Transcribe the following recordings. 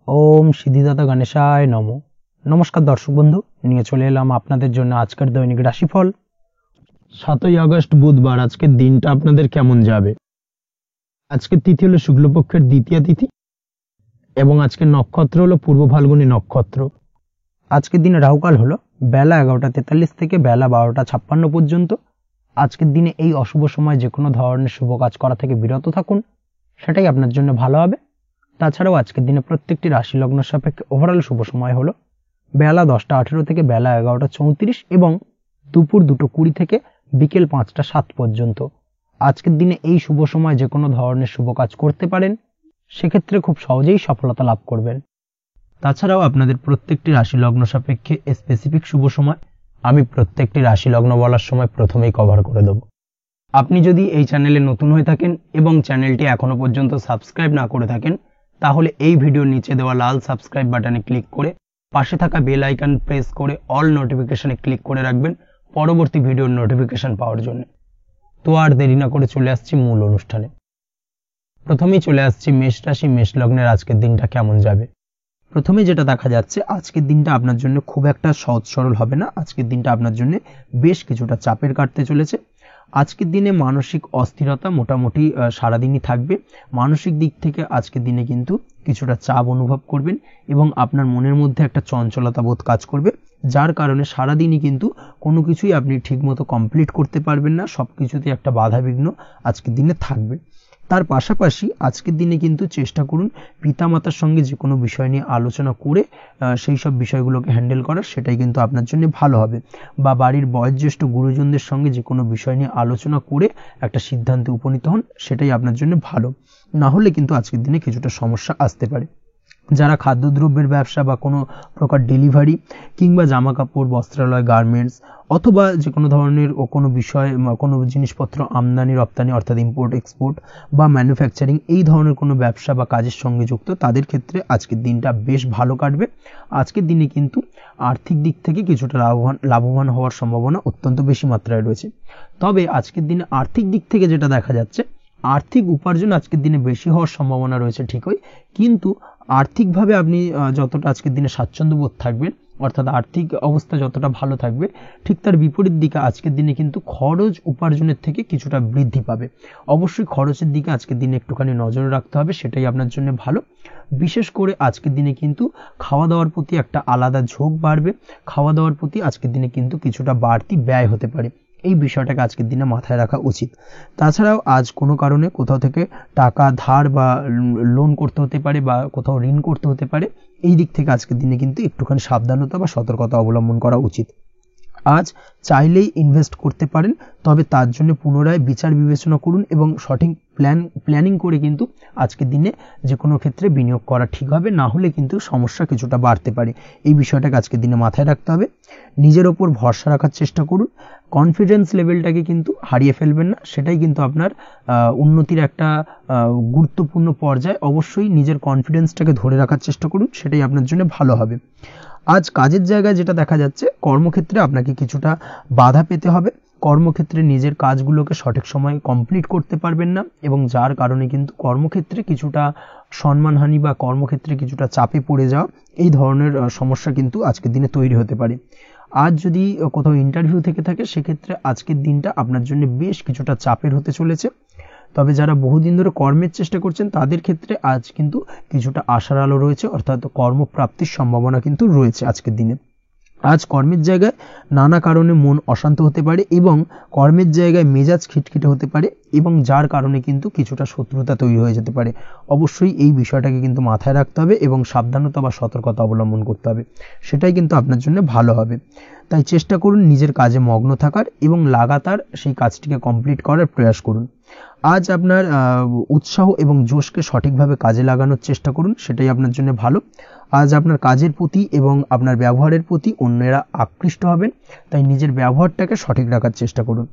ওম সিদ্ধিদাতা গণেশায় নমো। নমস্কার দর্শক বন্ধু, নিয়ে চলে এলাম আপনাদের জন্য আজকের দৈনিক রাশিফল। 7ই আগস্ট বুধবার, আজকের দিনটা আপনাদের কেমন যাবে। আজকের তিথি হলো শুক্লপক্ষের দ্বিতীয় তিথি এবং আজকের নক্ষত্র হলো পূর্ব ফাল্গুনী নক্ষত্র। আজকের দিনে রাহুকাল হলো বেলা 11:43 থেকে বেলা 12:56 পর্যন্ত। আজকের দিনে এই অশুভ সময় যে কোনো ধরনের শুভ কাজ করা থেকে বিরত থাকুন, সেটাই আপনার জন্য ভালো হবে। তাছাড়াও আজকের দিনে প্রত্যেকটি রাশি লগ্ন সাপেক্ষে ওভারঅল শুভ সময় হলো বেলা 10:18 থেকে বেলা 11:34 এবং দুপুর 2:20 থেকে বিকেল 5:07 পর্যন্ত। আজকের দিনে এই শুভ সময় যে কোনো ধরনের শুভ কাজ করতে পারেন, সেক্ষেত্রে খুব সহজেই সফলতা লাভ করবেন। তাছাড়াও আপনাদের প্রত্যেকটি রাশি লগ্ন সাপেক্ষে স্পেসিফিক শুভ সময় আমি প্রত্যেকটি রাশি লগ্ন বলার সময় প্রথমেই কভার করে দেব। আপনি যদি এই চ্যানেলে নতুন হয়ে থাকেন এবং চ্যানেলটি এখনো পর্যন্ত সাবস্ক্রাইব না করে থাকেন, তাহলে এই ভিডিওর নিচে দেওয়া লাল সাবস্ক্রাইব বাটনে ক্লিক করে পাশে থাকা বেল আইকন প্রেস করে অল নোটিফিকেশনে ক্লিক করে রাখবেন পরবর্তী ভিডিওর নোটিফিকেশন পাওয়ার জন্য। তো আর দেরি না করে চলে আসছি মূল অনুষ্ঠানে। প্রথমেই চলে আসছি মেষ রাশি, মেষ লগ্নের আজকের দিনটা কেমন যাবে। প্রথমে যেটা দেখা যাচ্ছে, আজকের দিনটা আপনার জন্য খুব একটা সহজ সরল হবে না। আজকের দিনটা আপনার জন্য বেশ কিছুটা চাপের কাটতে চলেছে। আজকের দিনে মানসিক অস্থিরতা মোটামুটি সারাদিনই থাকবে। মানসিক দিক থেকে আজকের দিনে কিন্তু কিছুটা চাপ অনুভব করবেন এবং আপনার মনের মধ্যে একটা চঞ্চলতা বোধ কাজ করবে, যার কারণে সারাদিনই কিন্তু কোনো কিছুই আপনি ঠিকমতো কমপ্লিট করতে পারবেন না। সব কিছুতে একটা বাধা বিঘ্ন আজকের দিনে থাকবে। তার পাশাপাশি আজকের দিনে কিন্তু চেষ্টা করুন পিতামাতার সঙ্গে যে কোনো বিষয় নিয়ে আলোচনা করে সেই সব বিষয়গুলোকে হ্যান্ডেল করার, সেটাই কিন্তু আপনার জন্য ভালো হবে। বা বাড়ির বয়োজ্যেষ্ঠ গুরুজনদের সঙ্গে যে কোনো বিষয় নিয়ে আলোচনা করে একটা সিদ্ধান্তে উপনীত হন, সেটাই আপনার জন্য ভালো। না হলে কিন্তু আজকের দিনে কিছুটা সমস্যা আসতে পারে। যারা খাদ্যদ্রব্যের ব্যবসা বা কোনো প্রকার ডেলিভারি কিংবা জামা কাপড়, বস্ত্রালয়, গার্মেন্টস অথবা যে কোনো ধরনের কোনো বিষয়, কোনো জিনিসপত্র আমদানি রপ্তানি অর্থাৎ ইম্পোর্ট এক্সপোর্ট বা ম্যানুফ্যাকচারিং, এই ধরনের কোনো ব্যবসা বা কাজের সঙ্গে যুক্ত, তাদের ক্ষেত্রে আজকের দিনটা বেশ ভালো কাটবে। আজকের দিনে কিন্তু আর্থিক দিক থেকে কিছুটা লাভবান হওয়ার সম্ভাবনা অত্যন্ত বেশি মাত্রায় রয়েছে। তবে আজকের দিনে আর্থিক দিক থেকে যেটা দেখা যাচ্ছে, আর্থিক উপার্জন আজকের দিনে বেশি হওয়ার সম্ভাবনা রয়েছে ঠিকই, কিন্তু আর্থিকভাবে আপনি যতটা আজকের দিনে স্বাচ্ছন্দ্য বোধ থাকবেন, অর্থাৎ আর্থিক অবস্থা যতটা ভালো থাকবে, ঠিক তার বিপরীত দিকে আজকের দিনে কিন্তু খরচ উপার্জনের থেকে কিছুটা বৃদ্ধি পাবে। অবশ্যই খরচের দিকে আজকের দিনে একটুখানি নজর রাখতে হবে, সেটাই আপনার জন্য ভালো। বিশেষ করে আজকের দিনে কিন্তু খাওয়া দাওয়ার প্রতি একটা আলাদা ঝোঁক বাড়বে। খাওয়া দাওয়ার প্রতি আজকের দিনে কিন্তু কিছুটা বাড়তি ব্যয় হতে পারে, এই বিষয়টাকে আজকের দিনে মাথায় রাখা উচিত। তাছাড়াও আজ কোনো কারণে কোথাও থেকে টাকা ধার বা লোন করতে হতে পারে বা কোথাও ঋণ করতে হতে পারে, এই দিক থেকে আজকের দিনে কিন্তু একটুখানি সাবধানতা বা সতর্কতা অবলম্বন করা উচিত। আজ চাইলেই ইনভেস্ট করতে পারেন, তবে তার জন্য পুনরায় বিচার বিবেচনা করুন এবং সঠিক প্ল্যানিং করে কিন্তু আজকের দিনে যে কোনো ক্ষেত্রে বিনিয়োগ করা ঠিক হবে। না হলে কিন্তু সমস্যা কিছুটা বাড়তে পারে, এই বিষয়টাকে আজকের দিনে মাথায় রাখতে হবে। নিজের ওপর ভরসা রাখার চেষ্টা করুন, কনফিডেন্স লেভেলটাকে কিন্তু হারিয়ে ফেলবেন না, সেটাই কিন্তু আপনার উন্নতির একটা গুরুত্বপূর্ণ পর্যায়। অবশ্যই নিজের কনফিডেন্সটাকে ধরে রাখার চেষ্টা করুন, সেটাই আপনার জন্য ভালো হবে। আজ কাজের জায়গায় যেটা দেখা যাচ্ছে, কর্মক্ষেত্রে আপনাকে কিছুটা বাধা পেতে হবে। কর্মক্ষেত্রে নিজের কাজগুলোকে সঠিক সময়ে কমপ্লিট করতে পারবেন না এবং যার কারণে কিন্তু কর্মক্ষেত্রে কিছুটা সম্মানহানি বা কর্মক্ষেত্রে কিছুটা চাপে পড়ে যাওয়া, এই ধরনের সমস্যা কিন্তু আজকের দিনে তৈরি হতে পারে। আজ যদি কোথাও ইন্টারভিউ থেকে থাকে, সেক্ষেত্রে আজকের দিনটা আপনার জন্য বেশ কিছুটা চাপের হতে চলেছে। তবে যারা বহুদিন ধরে কর্মের চেষ্টা করছেন, তাদের ক্ষেত্রে আজ কিন্তু কিছুটা আশার আলো রয়েছে, অর্থাৎ কর্মপ্রাপ্তির সম্ভাবনা কিন্তু রয়েছে আজকের দিনে। আজ কর্মের জায়গায় নানা কারণে মন অশান্ত হতে পারে এবং কর্মের জায়গায় মেজাজ খিটখিটে হতে পারে এবং যার কারণে কিন্তু কিছুটা শত্রুতা তৈরি হয়ে যেতে পারে। অবশ্যই এই বিষয়টাকে কিন্তু মাথায় রাখতে হবে এবং সাবধানতা বা সতর্কতা অবলম্বন করতে হবে, সেটাই কিন্তু আপনার জন্য ভালো হবে। তাই চেষ্টা করুন নিজের কাজে মগ্ন থাকার এবং লাগাতার সেই কাজটিকে কমপ্লিট করার প্রয়াস করুন। আজ আপনার উৎসাহ এবং জোশকে সঠিকভাবে কাজে লাগানোর চেষ্টা করুন, সেটাই আপনার জন্য ভালো। আজ আপনার কাজের প্রতি এবং আপনার ব্যবহারের প্রতি অন্যেরা আকৃষ্ট হবেন, তাই নিজের ব্যবহারটাকে সঠিক রাখার চেষ্টা করুন।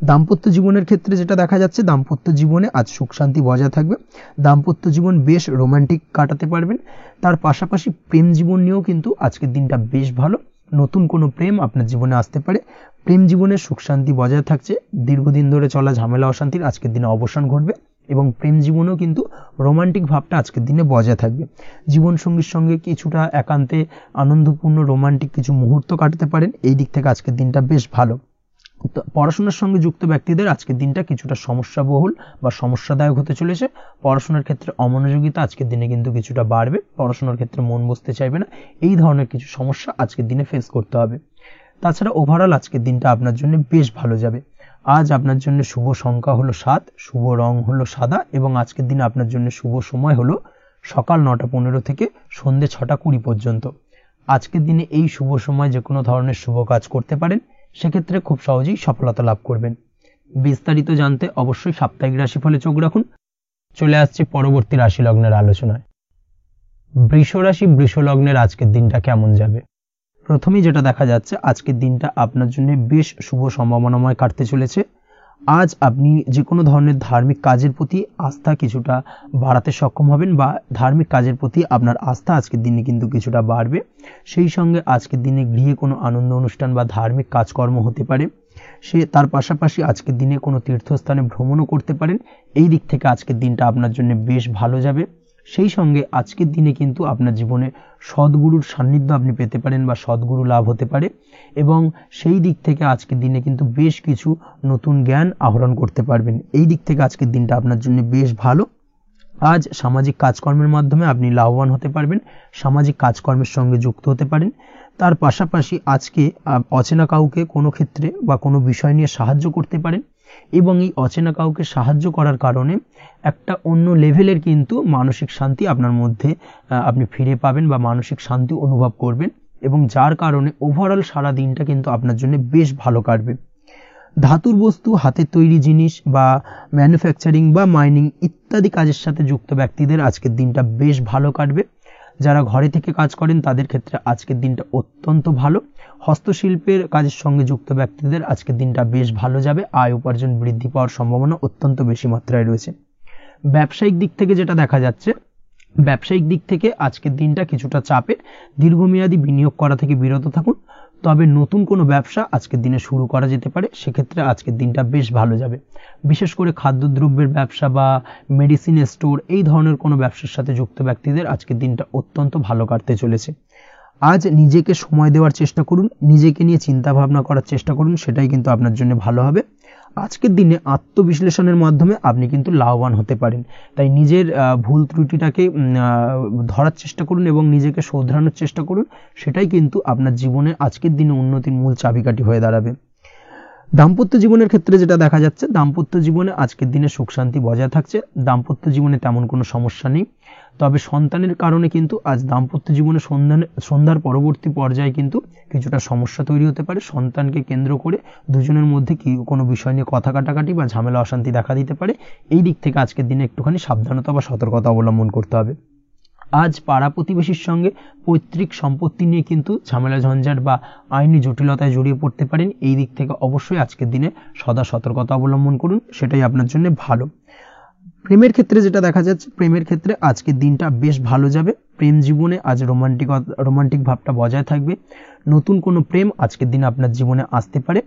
দাম্পত্য জীবনের ক্ষেত্রে যেটা দেখা যাচ্ছে, দাম্পত্য জীবনে আজ সুখ শান্তি বজায় থাকবে। দাম্পত্য জীবন বেশ রোমান্টিক কাটাতে পারবেন। তার পাশাপাশি প্রেম জীবন নিয়েও কিন্তু আজকের দিনটা বেশ ভালো। নতুন কোনো প্রেম আপনার জীবনে আসতে পারে। প্রেম জীবনে সুখ শান্তি বজায় থাকছে। দীর্ঘদিন ধরে চলা ঝামেলা অশান্তির আজকের দিনে অবসান ঘটবে এবং প্রেম জীবনেও কিন্তু রোমান্টিক ভাবটা আজকের দিনে বজায় থাকবে। জীবনসঙ্গীর সঙ্গে কিছুটা একান্তে আনন্দপূর্ণ রোমান্টিক কিছু মুহূর্ত কাটাতে পারেন, এই দিক থেকে আজকের দিনটা বেশ ভালো। পড়াশোনার সঙ্গে যুক্ত ব্যক্তিদের আজকের দিনটা কিছুটা সমস্যাবহুল বা সমস্যাদায়ক হতে চলেছে। পড়াশোনার ক্ষেত্রে অমনোযোগিতা আজকের দিনে কিন্তু কিছুটা বাড়বে, পড়াশোনার ক্ষেত্রে মন বসতে চাইবে না, এই ধরনের কিছু সমস্যা আজকের দিনে ফেস করতে হবে। তাছাড়া ওভারঅল আজকের দিনটা আপনার জন্য বেশ ভালো যাবে। আজ আপনার জন্য শুভ সংখ্যা হলো 7, শুভ রং হলো সাদা এবং আজকের দিনে আপনার জন্য শুভ সময় হলো সকাল 9:15 থেকে সন্ধ্যে 6:20 পর্যন্ত। আজকের দিনে এই শুভ সময় যে কোনো ধরনের শুভ কাজ করতে পারেন, সেক্ষেত্রে খুব সহজেই সফলতা লাভ করবেন। বিস্তারিত জানতে অবশ্যই সাপ্তাহিক রাশিফলে চোখ রাখুন। চলে আসছে পরবর্তী রাশি লগ্নের আলোচনায়। বৃষ রাশি বৃষ লগ্নের আজকের দিনটা কেমন যাবে? প্রথমেই যেটা দেখা যাচ্ছে, আজকের দিনটা আপনার জন্য বেশ শুভ সম্ভাবনাময় কাটতে চলেছে। আজ আপনি যে কোনো ধরনের ধার্মিক কাজের প্রতি আস্থা কিছুটা বাড়াতে সক্ষম হবেন বা ধার্মিক কাজের প্রতি আপনার আস্থা আজকের দিনে কিন্তু কিছুটা বাড়বে। সেই সঙ্গে আজকের দিনে গৃহে কোনো আনন্দ অনুষ্ঠান বা ধার্মিক কাজকর্ম হতে পারে। তার পাশাপাশি আজকের দিনে কোনো তীর্থস্থানে ভ্রমণও করতে পারেন, এই দিক থেকে আজকের দিনটা আপনার জন্য বেশ ভালো যাবে। সেই সঙ্গে আজকের দিনে কিন্তু আপনার জীবনে সদ্গুরুর সান্নিধ্য আপনি পেতে পারেন বা সদ্গুরু লাভ হতে পারে এবং সেই দিক থেকে আজকের দিনে কিন্তু বেশ কিছু নতুন জ্ঞান আহরণ করতে পারবেন, এই দিক থেকে আজকের দিনটা আপনার জন্য বেশ ভালো। আজ সামাজিক কাজকর্মের মাধ্যমে আপনি লাভবান হতে পারবেন, সামাজিক কাজকর্মের সঙ্গে যুক্ত হতে পারেন। তার পাশাপাশি আজকে অচেনা কাউকে কোনো ক্ষেত্রে বা কোনো বিষয় নিয়ে সাহায্য করতে পারেন এবং এই অচেনা কাউকে সাহায্য করার কারণে একটা অন্য লেভেলের কিন্তু মানসিক শান্তি আপনার মধ্যে আপনি ফিরে পাবেন বা মানসিক শান্তি অনুভব করবেন এবং যার কারণে ওভারঅল সারা দিনটা কিন্তু আপনার জন্য বেশ ভালো কাটবে। ধাতুর বস্তু, হাতের তৈরি জিনিস বা ম্যানুফ্যাকচারিং বা মাইনিং ইত্যাদি কাজের সাথে যুক্ত ব্যক্তিদের আজকের দিনটা বেশ ভালো কাটবে। যারা ঘরে থেকে কাজ করেন তাদের ক্ষেত্রে আজকের দিনটা অত্যন্ত ভালো। হস্তশিল্পের কাজের সঙ্গে যুক্ত ব্যক্তিদের আজকের দিনটা বেশ ভালো যাবে, আয় উপার্জন বৃদ্ধি পাওয়ার সম্ভাবনা অত্যন্ত বেশি মাত্রায় রয়েছে। ব্যবসায়িক দিক থেকে যেটা দেখা যাচ্ছে, ব্যবসায়িক দিক থেকে আজকের দিনটা কিছুটা চাপের, দীর্ঘমেয়াদী বিনিয়োগ করা থেকে বিরত থাকুন। তবে নতুন কোনো ব্যবসা আজকের দিনে শুরু করা যেতে পারে, সেক্ষেত্রে আজকের দিনটা বেশ ভালো যাবে। বিশেষ করে খাদ্যদ্রব্যের ব্যবসা বা মেডিসিন স্টোর এই ধরনের কোনো ব্যবসার সাথে যুক্ত ব্যক্তিদের আজকের দিনটা অত্যন্ত ভালো কাটতে চলেছে। আজ নিজেকে সময় দেওয়ার চেষ্টা করুন, নিজেকে নিয়ে চিন্তা ভাবনা করার চেষ্টা করুন, সেটাই কিন্তু আপনার জন্য ভালো হবে। আজকের দিনে আত্মবিশ্লেষণের মাধ্যমে আপনি কিন্তু লাভবান হতে পারেন, তাই নিজের ভুল ত্রুটিটাকে ধরার চেষ্টা করুন এবং নিজেকে শোধরানোর চেষ্টা করুন, সেটাই কিন্তু আপনার জীবনে আজকের দিনে উন্নতির মূল চাবিকাঠি হয়ে দাঁড়াবে। দাম্পত্য জীবনের ক্ষেত্রে যেটা দেখা যাচ্ছে, দাম্পত্য জীবনে আজকের দিনে সুখ শান্তি বজায় থাকছে, দাম্পত্য জীবনে তেমন কোনো সমস্যা নেই। তবে সন্তানের কারণে কিন্তু আজ দাম্পত্য জীবনে সন্ধ্যার পরবর্তী পর্যায়ে কিন্তু কিছুটা সমস্যা তৈরি হতে পারে। সন্তানকে কেন্দ্র করে দুজনের মধ্যে কি কোনো বিষয় নিয়ে কথা কাটাকাটি বা ঝামেলা অশান্তি দেখা দিতে পারে, এই দিক থেকে আজকের দিনে একটুখানি সাবধানতা বা সতর্কতা অবলম্বন করতে হবে। আজ পাড়া প্রতিবেশীর সঙ্গে পৈতৃক সম্পত্তি নিয়ে কিন্তু ঝামেলা ঝঞ্ঝাট বা আইনি জটিলতায় জড়িয়ে পড়তে পারেন, এই দিক থেকে অবশ্যই আজকের দিনে সদা সতর্কতা অবলম্বন করুন, সেটাই আপনার জন্য ভালো। প্রেমের ক্ষেত্রে যেটা দেখা যাচ্ছে, প্রেমের ক্ষেত্রে আজকের দিনটা বেশ ভালো যাবে। প্রেম জীবনে আজ রোমান্টিক ভাবটা বজায় থাকবে, নতুন কোনো প্রেম আজকের দিনে আপনার জীবনে আসতে পারে।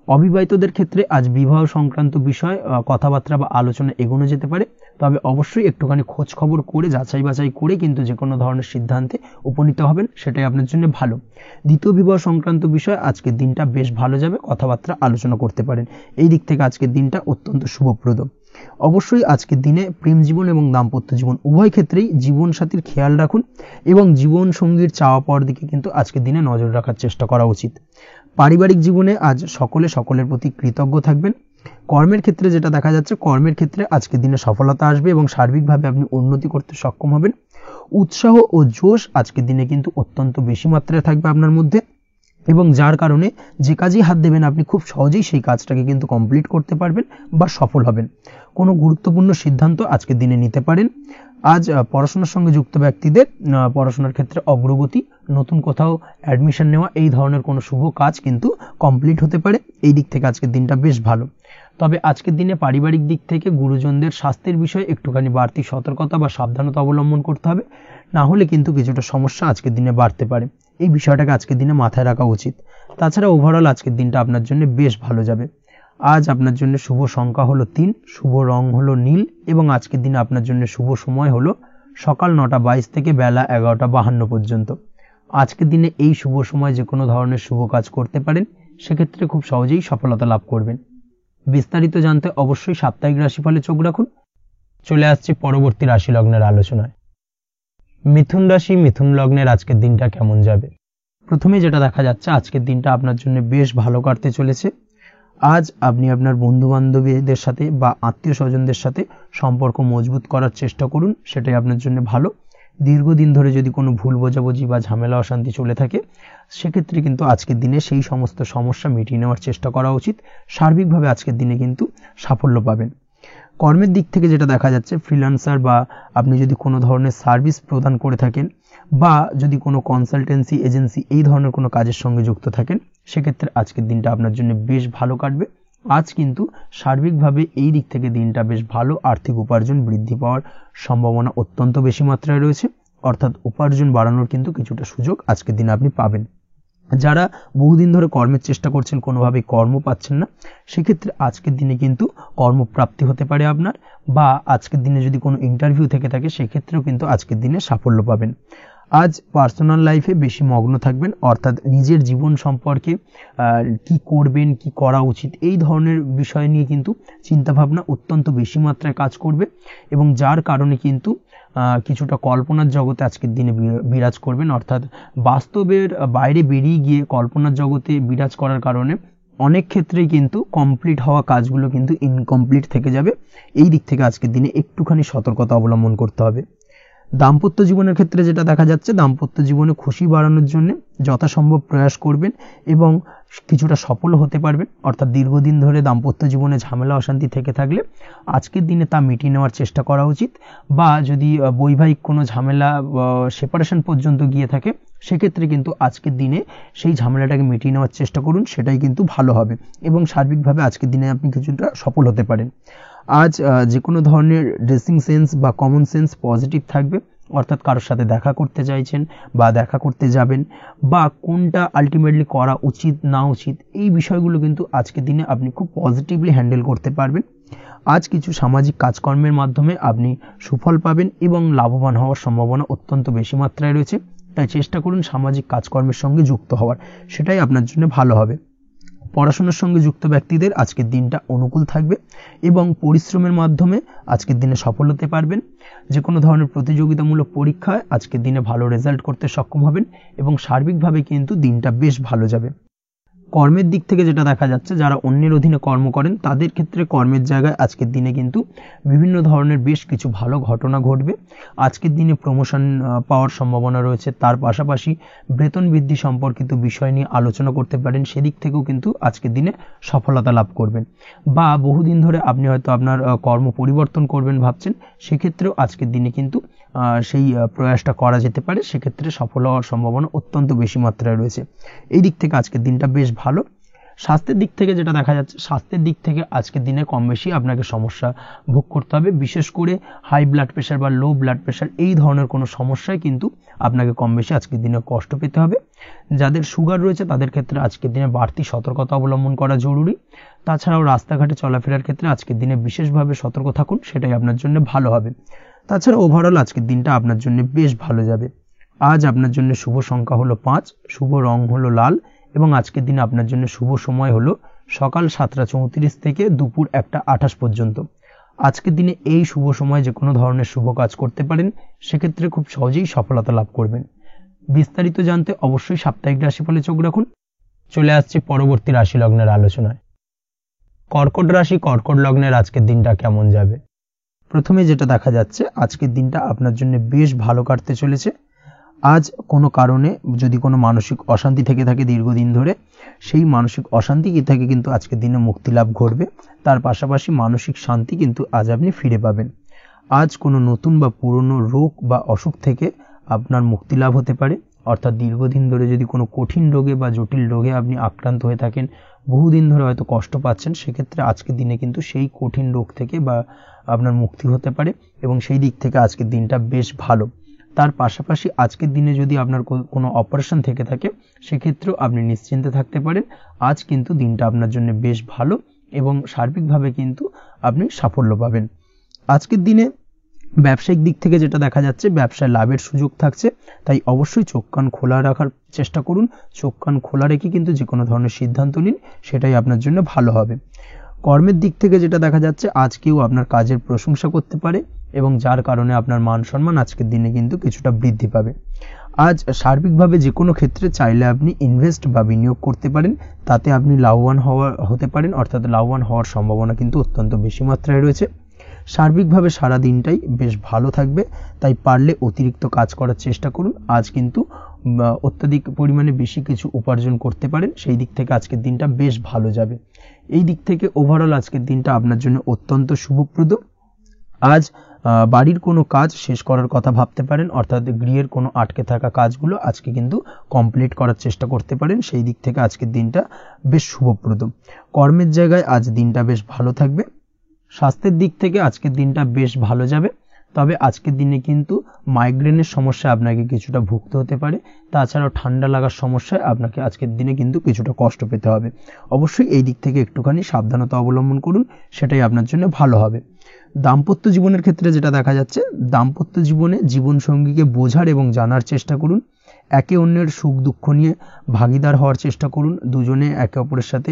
অবিবাহিতদের ক্ষেত্রে আজ বিবাহ সংক্রান্ত বিষয় কথাবার্তা বা আলোচনা এগোনো যেতে পারে, তবে অবশ্যই একটুখানি খোঁজ খবর করে যাচাই বাছাই করে কিন্তু যে কোনো ধরনের সিদ্ধান্তে উপনীত হবেন, সেটাই আপনার জন্য ভালো। দ্বিতীয় বিবাহ সংক্রান্ত বিষয় আজকের দিনটা বেশ ভালো যাবে, কথাবার্তা আলোচনা করতে পারেন, এই দিক থেকে আজকের দিনটা অত্যন্ত শুভপ্রদ। অবশ্যই আজকের দিনে প্রেম জীবন এবং দাম্পত্য জীবন উভয় ক্ষেত্রেই জীবনসাথীর খেয়াল রাখুন এবং জীবন সঙ্গীর চাওয়া পাওয়ার দিকে কিন্তু আজকের দিনে নজর রাখার চেষ্টা করা উচিত। পারিবারিক জীবনে আজ সকলের প্রতি কৃতজ্ঞ থাকবেন। কর্মের ক্ষেত্রে যেটা দেখা যাচ্ছে, কর্মের ক্ষেত্রে আজকের দিনে সফলতা আসবে এবং সার্বিকভাবে আপনি উন্নতি করতে সক্ষম হবেন। উৎসাহ ও জোশ আজকের দিনে কিন্তু অত্যন্ত বেশি মাত্রায় থাকবে আপনার মধ্যে এবং যার কারণে যে কাজেই হাত দেবেন আপনি খুব সহজেই সেই কাজটাকে কিন্তু কমপ্লিট করতে পারবেন বা সফল হবেন। কোনো গুরুত্বপূর্ণ সিদ্ধান্ত আজকের দিনে নিতে পারেন। আজ পড়াশোনার সঙ্গে যুক্ত ব্যক্তিদের পড়াশোনার ক্ষেত্রে অগ্রগতি, নতুন কোথাও অ্যাডমিশন নেওয়া, এই ধরনের কোনো শুভ কাজ কিন্তু কমপ্লিট হতে পারে, এই দিক থেকে আজকের দিনটা বেশ ভালো। তবে আজকের দিনে পারিবারিক দিক থেকে গুরুজনদের স্বাস্থ্যের বিষয়ে একটুখানি বাড়তি সতর্কতা বা সাবধানতা অবলম্বন করতে হবে, না হলে কিন্তু কিছুটা সমস্যা আজকের দিনে বাড়তে পারে, এই বিষয়টাকে আজকের দিনে মাথায় রাখা উচিত। তাছাড়া ওভারঅল আজকের দিনটা আপনার জন্য বেশ ভালো যাবে। আজ আপনার জন্য শুভ সংখ্যা হলো 3, শুভ রং হলো নীল এবং আজকের দিনে আপনার জন্য শুভ সময় হলো সকাল 9:22 থেকে বেলা 11:52 পর্যন্ত। আজকের দিনে এই শুভ সময় যে কোনো ধরনের শুভ কাজ করতে পারেন, সেক্ষেত্রে খুব সহজেই সফলতা লাভ করবেন। বিস্তারিত জানতে অবশ্যই সাপ্তাহিক রাশিফলে চোখ রাখুন। চলে আসছি পরবর্তী রাশি লগ্নের আলোচনায়। মিথুন রাশি, মিথুন লগ্নের আজকের দিনটা কেমন যাবে? প্রথমে যেটা দেখা যাচ্ছে, আজকের দিনটা আপনার জন্য বেশ ভালো কাটতে চলেছে। আজ আপনি আপনার বন্ধু বান্ধবীদের সাথে বা আত্মীয় স্বজনদের সাথে সম্পর্ক মজবুত করার চেষ্টা করুন, সেটাই আপনার জন্য ভালো। দীর্ঘদিন ধরে যদি কোনো ভুল বোঝাবুঝি বা ঝামেলা অশান্তি চলে থাকে, সেক্ষেত্রে কিন্তু আজকের দিনে সেই সমস্ত সমস্যা মিটিয়ে নেওয়ার চেষ্টা করা উচিত। সার্বিকভাবে আজকের দিনে কিন্তু সাফল্য পাবেন। কর্মের দিক থেকে যেটা দেখা যাচ্ছে, ফ্রিল্যান্সার বা আপনি যদি কোনো ধরনের সার্ভিস প্রদান করে থাকেন বা যদি কোনো কনসালটেন্সি এজেন্সি এই ধরনের কোনো কাজের সঙ্গে যুক্ত থাকেন, সেক্ষেত্রে আজকের দিনটা আপনার জন্য বেশ ভালো কাটবে। আজ কিন্তু সার্বিকভাবে এই দিক থেকে দিনটা বেশ ভালো। আর্থিক উপার্জন বৃদ্ধি পাওয়ার সম্ভাবনা অত্যন্ত বেশি মাত্রায় রয়েছে, অর্থাৎ উপার্জন বাড়ানোর কিন্তু কিছুটা সুযোগ আজকের দিনে আপনি পাবেন। যারা বহুদিন ধরে কর্মের চেষ্টা করছেন, কোনোভাবেই কর্ম পাচ্ছেন না, সেক্ষেত্রে আজকের দিনে কিন্তু কর্মপ্রাপ্তি হতে পারে আপনার, বা আজকের দিনে যদি কোনো ইন্টারভিউ থেকে থাকে, সেক্ষেত্রেও কিন্তু আজকের দিনে সাফল্য পাবেন। আজ পার্সোনাল লাইফে বেশি মগ্ন থাকবেন, অর্থাৎ নিজের জীবন সম্পর্কে কি করবেন, কি করা উচিত, এই ধরনের বিষয় নিয়ে কিন্তু চিন্তাভাবনা অত্যন্ত বেশি মাত্রায় কাজ করবে এবং যার কারণে কিন্তু কিছুটা কল্পনার জগতে আজকের দিনে বিরাজ করবেন। অর্থাৎ বাস্তবের বাইরে বেরিয়ে গিয়ে কল্পনার জগতে বিরাজ করার কারণে অনেক ক্ষেত্রেই কিন্তু কমপ্লিট হওয়া কাজগুলো কিন্তু ইনকমপ্লিট থেকে যাবে। এই দিক থেকে আজকের দিনে একটুখানি সতর্কতা অবলম্বন করতে হবে। দাম্পত্য জীবনের ক্ষেত্রে যেটা দেখা যাচ্ছে, দাম্পত্য জীবনে খুশি বাড়ানোর জন্য যথাসম্ভব প্রয়াস করবেন এবং কিছুটা সফল হতে পারবেন। অর্থাৎ দীর্ঘদিন ধরে দাম্পত্য জীবনে ঝামেলা অশান্তি থেকে থাকলে আজকের দিনে তা মিটিয়ে নেওয়ার চেষ্টা করা উচিত, বা যদি বৈবাহিক কোনো ঝামেলা সেপারেশন পর্যন্ত গিয়ে থাকে, সেক্ষেত্রে কিন্তু আজকের দিনে সেই ঝামেলাটাকে মিটিয়ে নেওয়ার চেষ্টা করুন, সেটাই কিন্তু ভালো হবে এবং সার্বিকভাবে আজকের দিনে আপনি কিছুটা সফল হতে পারেন। আজ যে কোনো ধরনের ড্রেসিং সেন্স বা কমন সেন্স পজিটিভ থাকবে, অর্থাৎ কারোর সাথে দেখা করতে চাইছেন বা দেখা করতে যাবেন, বা কোনটা আলটিমেটলি করা উচিত না উচিত, এই বিষয়গুলো কিন্তু আজকের দিনে আপনি খুব পজিটিভলি হ্যান্ডেল করতে পারবেন। আজ কিছু সামাজিক কাজকর্মের মাধ্যমে আপনি সুফল পাবেন এবং লাভবান হওয়ার সম্ভাবনা অত্যন্ত বেশি মাত্রায় রয়েছে। তাই চেষ্টা করুন সামাজিক কাজকর্মের সঙ্গে যুক্ত হওয়ার, সেটাই আপনার জন্য ভালো হবে। পড়াশোনার সঙ্গে যুক্ত ব্যক্তিদের আজকের দিনটা অনুকূল থাকবে এবং পরিশ্রমের মাধ্যমে আজকের দিনে সফল হতে পারবেন। যে কোনো ধরনের প্রতিযোগিতামূলক পরীক্ষায় আজকের দিনে ভালো রেজাল্ট করতে সক্ষম হবেন এবং সার্বিকভাবে কিন্তু দিনটা বেশ ভালো যাবে। কর্মের দিক থেকে যেটা দেখা যাচ্ছে, যারা অন্যের অধীনে কর্ম করেন তাদের ক্ষেত্রে কর্মের জায়গায় আজকের দিনে কিন্তু বিভিন্ন ধরনের বেশ কিছু ভালো ঘটনা ঘটবে। আজকের দিনে প্রমোশন পাওয়ার সম্ভাবনা রয়েছে, তার পাশাপাশি বেতন বৃদ্ধি সম্পর্কিত বিষয় নিয়ে আলোচনা করতে পারেন, সেদিক থেকেও কিন্তু আজকের দিনে সফলতা লাভ করবেন। বা বহুদিন ধরে আপনি হয়তো আপনার কর্ম পরিবর্তন করবেন ভাবছেন, সেক্ষেত্রেও আজকের দিনে কিন্তু সেই প্রয়াসটা করা যেতে পারে, সেক্ষেত্রে সফল হওয়ার সম্ভাবনা অত্যন্ত বেশি মাত্রায় রয়েছে। এই দিক থেকে আজকের দিনটা বেশ ভালো। স্বাস্থ্যের দিক থেকে যেটা দেখা যাচ্ছে, স্বাস্থ্যের দিক থেকে আজকের দিনে কম বেশি আপনাকে সমস্যা ভোগ করতে হবে, বিশেষ করে হাই ব্লাড প্রেশার বা লো ব্লাড প্রেশার এই ধরনের কোনো সমস্যায় কিন্তু আপনাকে কম বেশি আজকের দিনে কষ্ট পেতে হবে। যাদের সুগার রয়েছে তাদের ক্ষেত্রে আজকের দিনে বাড়তি সতর্কতা অবলম্বন করা জরুরি। তাছাড়াও রাস্তাঘাটে চলাফেরার ক্ষেত্রে আজকের দিনে বিশেষভাবে সতর্ক থাকুন, সেটাই আপনার জন্য ভালো হবে। তাছাড়া ওভারঅল আজকের দিনটা আপনার জন্য বেশ ভালো যাবে। আজ আপনার জন্য শুভ সংখ্যা হলো 5, শুভ রং হলো লাল এবং আজকের দিনে আপনার জন্য শুভ সময় হলো সকাল 7:34 থেকে দুপুর 1:28 পর্যন্ত। আজকের দিনে এই শুভ সময় যে কোনো ধরনের শুভ কাজ করতে পারেন, সেক্ষেত্রে খুব সহজেই সফলতা লাভ করবেন। বিস্তারিত জানতে অবশ্যই সাপ্তাহিক রাশিফলে চোখ রাখুন। চলে আসছি পরবর্তী রাশি লগ্নের আলোচনায়। কর্কট রাশি, কর্কট লগ্নের আজকের দিনটা কেমন যাবে? প্রথমে যেটা দেখা যাচ্ছে, আজকের দিনটা আপনার জন্য বেশ ভালো কাটতে চলেছে। আজ কোনো কারণে যদি কোনো মানসিক অশান্তি থেকে থাকে দীর্ঘদিন ধরে, সেই মানসিক অশান্তি থেকে কিন্তু আজকের দিনে মুক্তি লাভ ঘটবে। তার পাশাপাশি মানসিক শান্তি কিন্তু আজ আপনি ফিরে পাবেন। আজ কোনো নতুন বা পুরনো রোগ বা অসুখ থেকে আপনার মুক্তি লাভ হতে পারে, অর্থাৎ দীর্ঘদিন ধরে যদি কোনো কঠিন রোগে বা জটিল রোগে আপনি আক্রান্ত হয়ে থাকেন, বহুদিন ধরে হয়তো কষ্ট পাচ্ছেন, সেক্ষেত্রে আজকের দিনে কিন্তু সেই কঠিন রোগ থেকে বা আপনার মুক্তি হতে পারে এবং সেই দিক থেকে আজকের দিনটা বেশ ভালো। তার পাশাপাশি আজকের দিনে যদি আপনার কোনো অপারেশন থেকে থাকে, সেক্ষেত্রেও আপনি নিশ্চিন্তে থাকতে পারেন। আজ কিন্তু দিনটা আপনার জন্য বেশ ভালো এবং সার্বিকভাবে কিন্তু আপনি সাফল্য পাবেন। আজকের দিনে ব্যবসায়িক দিক থেকে যেটা দেখা যাচ্ছে, ব্যবসায় লাভের সুযোগ থাকছে, তাই অবশ্যই চোখ কান খোলা রাখার চেষ্টা করুন। চোখ কান খোলা রেখে কিন্তু যে কোনো ধরনের সিদ্ধান্ত নিন, সেটাই আপনার জন্য ভালো হবে। কর্মের দিক থেকে যেটা দেখা যাচ্ছে, আজ কেউ আপনার কাজের প্রশংসা করতে পারে এবং যার কারণে আপনার মান সম্মান আজকের দিনে কিন্তু কিছুটা বৃদ্ধি পাবে। আজ সার্বিকভাবে যে কোনো ক্ষেত্রে চাইলে আপনি ইনভেস্ট বা বিনিয়োগ করতে পারেন, তাতে আপনি লাভবান হতে পারেন, অর্থাৎ লাভবান হওয়ার সম্ভাবনা কিন্তু অত্যন্ত বেশি মাত্রায় রয়েছে। সার্বিকভাবে সারা দিনটাই বেশ ভালো থাকবে, তাই পারলে অতিরিক্ত কাজ করার চেষ্টা করুন। আজ কিন্তু অত্যাধিক পরিমাণে বেশি কিছু উপার্জন করতে পারেন, সেই দিক থেকে আজকের দিনটা বেশ ভালো যাবে। এই দিক থেকে ওভারঅল আজকের দিনটা আপনার জন্য অত্যন্ত শুভপ্রদ। আজ বাড়ির কোনো কাজ শেষ করার কথা ভাবতে পারেন, অর্থাৎ গৃহের কোনো আটকে থাকা কাজগুলো আজকে কিন্তু কমপ্লিট করার চেষ্টা করতে পারেন, সেই দিক থেকে আজকের দিনটা বেশ শুভপ্রদ। কর্মের জায়গায় আজ দিনটা বেশ ভালো থাকবে। স্বাস্থ্যের দিক থেকে আজকের দিনটা বেশ ভালো যাবে, তবে আজকের দিনে কিন্তু মাইগ্রেনের সমস্যা আপনাকে কিছুটা ভুগতে হতে পারে। তাছাড়াও ঠান্ডা লাগার সমস্যায় আপনাকে আজকের দিনে কিন্তু কিছুটা কষ্ট পেতে হবে। অবশ্যই এই দিক থেকে একটুখানি সাবধানতা অবলম্বন করুন, সেটাই আপনার জন্য ভালো হবে। দাম্পত্য জীবনের ক্ষেত্রে যেটা দেখা যাচ্ছে, দাম্পত্য জীবনে জীবনসঙ্গীকে বোঝার এবং জানার চেষ্টা করুন। একে অন্যের সুখ দুঃখ নিয়ে ভাগিদার হওয়ার চেষ্টা করুন। দুজনে একে অপরের সাথে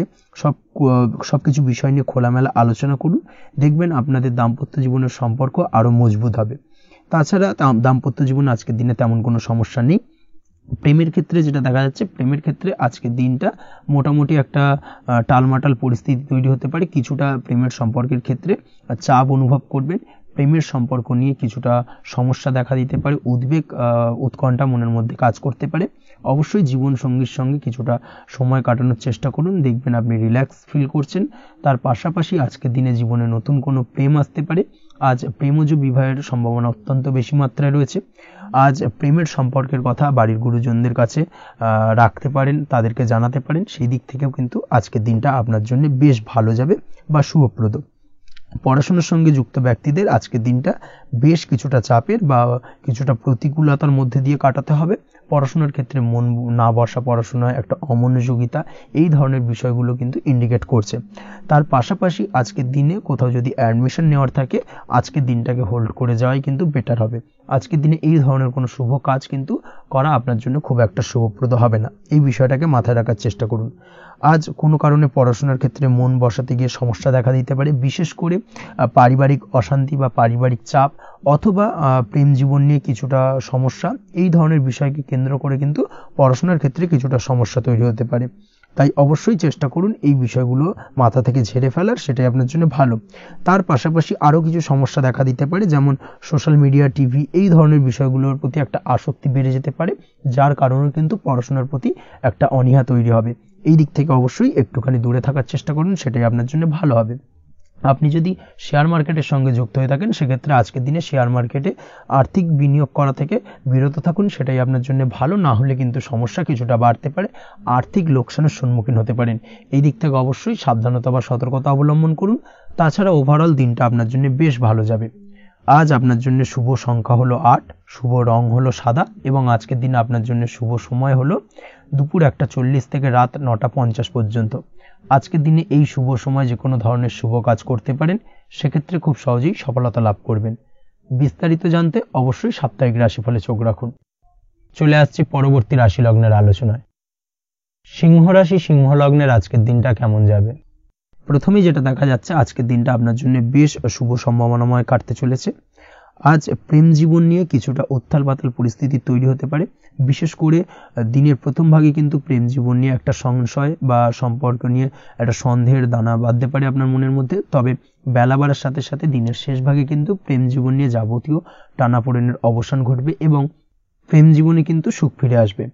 সবকিছু বিষয় নিয়ে খোলামেলা আলোচনা করুন। দেখবেন আপনাদের দাম্পত্য জীবনের সম্পর্ক আরো মজবুত হবে। তাছাড়া দাম্পত্য জীবনে আজকের দিনে তেমন কোনো সমস্যা নেই। প্রেমের ক্ষেত্রে যেটা দেখা যাচ্ছে, প্রেমের ক্ষেত্রে আজকের দিনটা মোটামুটি একটা টালমাটাল পরিস্থিতি তৈরি হতে পারে। কিছুটা প্রেমের সম্পর্কের ক্ষেত্রে চাপ অনুভব করবেন। প্রেমের সম্পর্ক নিয়ে কিছুটা সমস্যা দেখা দিতে পারে, উদ্বেগ উৎকণ্ঠা মনের মধ্যে কাজ করতে পারে। অবশ্যই জীবন সঙ্গীর সঙ্গে কিছুটা সময় কাটানোর চেষ্টা করুন, দেখবেন আপনি রিল্যাক্স ফিল করছেন। তার পাশাপাশি আজকের দিনে জীবনে নতুন কোনো প্রেম আসতে পারে। আজ প্রেমজ বিবাহের সম্ভাবনা অত্যন্ত বেশি মাত্রায় রয়েছে। আজ প্রেমের সম্পর্কের কথা বাড়ির গুরুজনদের কাছে রাখতে পারেন, তাদেরকে জানাতে পারেন, সেই দিক থেকেও কিন্তু আজকের দিনটা আপনার জন্য বেশ ভালো যাবে বা শুভপ্রদ। পড়াশোনার সঙ্গে যুক্ত ব্যক্তিদের আজকের দিনটা বেশ কিছুটা চাপের বা কিছুটা প্রতিকূলতার মধ্যে দিয়ে কাটাতে হবে। পড়াশোনার ক্ষেত্রে মন না বসা, পড়াশোনায় একটা অমনোযোগিতা, এই ধরনের বিষয়গুলো কিন্তু ইন্ডিকেট করছে। তার পাশাপাশি আজকের দিনে কোথাও যদি অ্যাডমিশন নেওয়ার থাকে, আজকের দিনটাকে হোল্ড করে যাওয়াই কিন্তু বেটার হবে। আজকের দিনে এই ধরনের কোনো শুভ কাজ কিন্তু করা আপনার জন্য খুব একটা শুভপ্রদ হবে না, এই বিষয়টাকে মাথায় রাখার চেষ্টা করুন। আজ কোনো কারণে পড়াশোনার ক্ষেত্রে মন বসাতে গিয়ে সমস্যা দেখা দিতে পারে, বিশেষ করে পারিবারিক অশান্তি বা পারিবারিক চাপ অথবা প্রেম জীবন নিয়ে কিছুটা সমস্যা, এই ধরনের বিষয়কে কেন্দ্র করে কিন্তু পড়াশোনার ক্ষেত্রে কিছুটা সমস্যা তৈরি হতে পারে। তাই অবশ্যই চেষ্টা করুন এই বিষয়গুলো মাথা থেকে ঝেড়ে ফেলার, সেটাই আপনার জন্য ভালো। তার পাশাপাশি আরও কিছু সমস্যা দেখা দিতে পারে, যেমন সোশ্যাল মিডিয়া, টিভি, এই ধরনের বিষয়গুলোর প্রতি একটা আসক্তি বেড়ে যেতে পারে, যার কারণে কিন্তু পড়াশোনার প্রতি একটা অনীহা তৈরি হবে। এই দিক থেকে অবশ্যই একটুখানি দূরে থাকার চেষ্টা করুন, সেটাই আপনার জন্য ভালো হবে। আপনি যদি শেয়ার মার্কেটের সঙ্গে যুক্ত হয়ে থাকেন, সেক্ষেত্রে আজকের দিনে শেয়ার মার্কেটে আর্থিক বিনিয়োগ করা থেকে বিরত থাকুন, সেটাই আপনার জন্য ভালো। না হলে কিন্তু সমস্যা কিছুটা বাড়তে পারে, আর্থিক লোকসানের সম্মুখীন হতে পারেন। এই দিক থেকে অবশ্যই সাবধানতা বা সতর্কতা অবলম্বন করুন। তাছাড়া ওভারঅল দিনটা আপনার জন্য বেশ ভালো যাবে। আজ আপনার জন্য শুভ সংখ্যা হলো 8, শুভ রং হলো সাদা এবং আজকের দিন আপনার জন্য শুভ সময় হলো দুপুর 1:40 থেকে রাত 9:50 পর্যন্ত। আজকের দিনে এই শুভ সময় যে কোনো ধরনের শুভ কাজ করতে পারেন, সেক্ষেত্রে খুব সহজেই সফলতা লাভ করবেন। বিস্তারিত জানতে অবশ্যই সাপ্তাহিক রাশিফলে চোখ রাখুন। চলে আসছি পরবর্তী রাশি লগ্নের আলোচনায়। সিংহ রাশি, সিংহ লগ্নের আজকের দিনটা কেমন যাবে? প্রথমেই যেটা দেখা যাচ্ছে, আজকের দিনটা আপনার জন্য বেশ শুভ সম্ভাবনাময় কাটতে চলেছে। আজ প্রেম জীবন নিয়ে কিছুটা উত্থাল পাতাল পরিস্থিতি তৈরি হতে পারে, বিশেষ করে দিনের প্রথম ভাগে কিন্তু প্রেম জীবন নিয়ে একটা সংশয় বা সম্পর্ক নিয়ে একটা সন্দেহের দানা বাঁধতে পারে আপনার মনের মধ্যে। তবে বেলা বাড়ার সাথে সাথে দিনের শেষ ভাগে কিন্তু প্রেম জীবন নিয়ে যাবতীয় টানাপোড়েনের অবসান ঘটবে এবং প্রেম জীবনে কিন্তু সুখ ফিরে আসবে।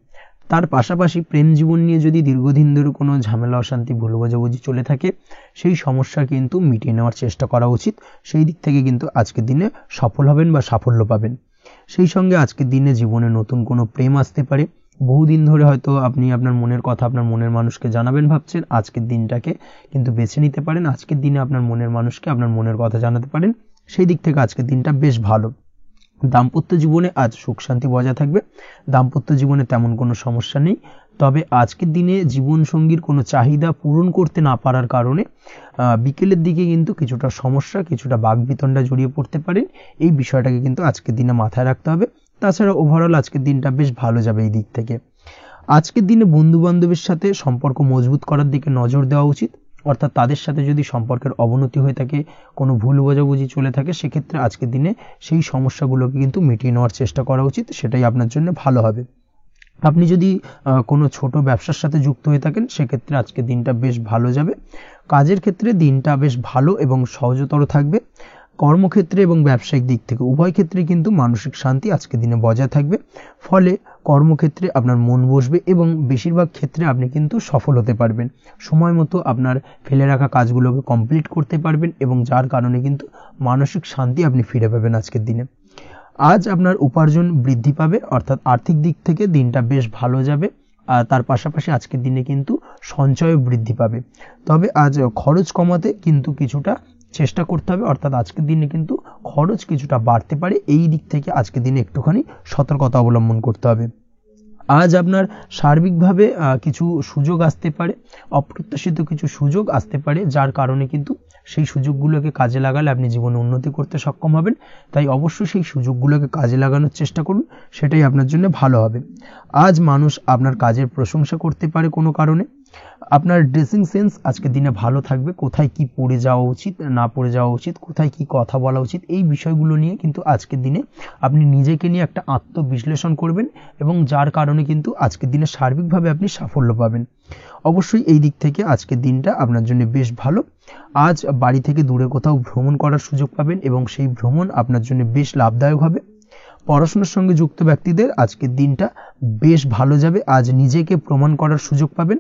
তার পাশাপাশি প্রেম জীবন নিয়ে যদি দীর্ঘদিন ধরে কোনো ঝামেলা, অশান্তি, ভুল বোঝাবুঝি চলে থাকে, সেই সমস্যা কিন্তু মিটিয়ে নেওয়ার চেষ্টা করা উচিত। সেই দিক থেকে কিন্তু আজকের দিনে সফল হবেন বা সাফল্য পাবেন। সেই সঙ্গে আজকের দিনে জীবনে নতুন কোনো প্রেম আসতে পারে। বহুদিন ধরে হয়তো আপনি আপনার মনের কথা আপনার মনের মানুষকে জানাবেন ভাবছেন, আজকের দিনটাকে কিন্তু বেছে নিতে পারেন। আজকের দিনে আপনার মনের মানুষকে আপনার মনের কথা জানাতে পারেন, সেই দিক থেকে আজকের দিনটা বেশ ভালো। দাম্পত্য জীবনে আজ সুখ শান্তি বজায় থাকবে। দাম্পত্য জীবনে তেমন কোনো সমস্যা নেই, তবে আজকের দিনে জীবনসঙ্গীর কোনো চাহিদা পূরণ করতে না পারার কারণে বিকেলের দিকে কিন্তু কিছুটা সমস্যা, কিছুটা বাকবিতণ্ডা জড়িয়ে পড়তে পারেন। এই বিষয়টাকে কিন্তু আজকের দিনে মাথায় রাখতে হবে। তাছাড়া ওভারঅল আজকের দিনটা বেশ ভালো যাবে এই দিক থেকে। আজকের দিনে বন্ধু বান্ধবের সাথে সম্পর্ক মজবুত করার দিকে নজর দেওয়া উচিত, অর্থাৎ তাদের সাথে যদি সম্পর্কের অবনতি হয়ে থাকে, কোনো ভুল বোঝাবুঝি চলে থাকে, সেক্ষেত্রে আজকের দিনে সেই সমস্যাগুলোকে কিন্তু মিটিয়ে নেওয়ার চেষ্টা করা উচিত, সেটাই আপনার জন্য ভালো হবে। আপনি যদি কোনো ছোট ব্যবসার সাথে যুক্ত হয়ে থাকেন, সেক্ষেত্রে আজকের দিনটা বেশ ভালো যাবে। কাজের ক্ষেত্রে দিনটা বেশ ভালো এবং সহজতর থাকবে। কর্মক্ষেত্রে এবং ব্যবসায়িক দিক থেকে উভয় ক্ষেত্রে কিন্তু মানসিক শান্তি আজকের দিনে বজায় থাকবে। ফলে কর্মক্ষেত্রে আপনার মন বসবে এবং বেশিরভাগ ক্ষেত্রে আপনি কিন্তু সফল হতে পারবেন। সময় মতো আপনার ফেলে রাখা কাজগুলোকে কমপ্লিট করতে পারবেন এবং যার কারণে কিন্তু মানসিক শান্তি আপনি ফিরে পাবেন আজকের দিনে। আজ আপনার উপার্জন বৃদ্ধি পাবে, অর্থাৎ আর্থিক দিক থেকে দিনটা বেশ ভালো যাবে। আর তার পাশাপাশি আজকের দিনে কিন্তু সঞ্চয়ও বৃদ্ধি পাবে। তবে আজ খরচ কমাতে কিন্তু কিছুটা চেষ্টা করতে হবে, অর্থাৎ আজকের দিনে কিন্তু খরচ কিছুটা বাড়তে পারে। এই দিক থেকে আজকের দিনে একটুখানি সতর্কতা অবলম্বন করতে হবে। আজ আপনার সার্বিকভাবে কিছু সুযোগ আসতে পারে, অপ্রত্যাশিত কিছু সুযোগ আসতে পারে, যার কারণে কিন্তু সেই সুযোগগুলোকে কাজে লাগালে আপনি জীবনে উন্নতি করতে সক্ষম হবেন। তাই অবশ্যই সেই সুযোগগুলোকে কাজে লাগানোর চেষ্টা করুন, সেটাই আপনার জন্য ভালো হবে। আজ মানুষ আপনার কাজের প্রশংসা করতে পারে কোনো কারণে। আপনার ড্রেসিং সেন্স আজকের দিনে ভালো থাকবে, কোথায় কি পরে যাওয়া উচিত, না পরে যাওয়া উচিত, কোথায় কি কথা বলা উচিত, এই বিষয়গুলো নিয়ে কিন্তু আজকের দিনে আপনি নিজেকে নিয়ে একটা আত্মবিশ্লেষণ করবেন এবং যার কারণে কিন্তু আজকের দিনে সার্বিকভাবে আপনি সাফল্য পাবেন। অবশ্যই এই দিক থেকে আজকের দিনটা আপনার জন্য বেশ ভালো। আজ বাড়ি থেকে দূরে কোথাও ভ্রমণ করার সুযোগ পাবেন এবং সেই ভ্রমণ আপনার জন্য বেশ লাভদায়ক হবে। পড়াশোনার সঙ্গে যুক্ত ব্যক্তিদের আজকের দিনটা বেশ ভালো যাবে। আজ নিজেকে প্রমাণ করার সুযোগ পাবেন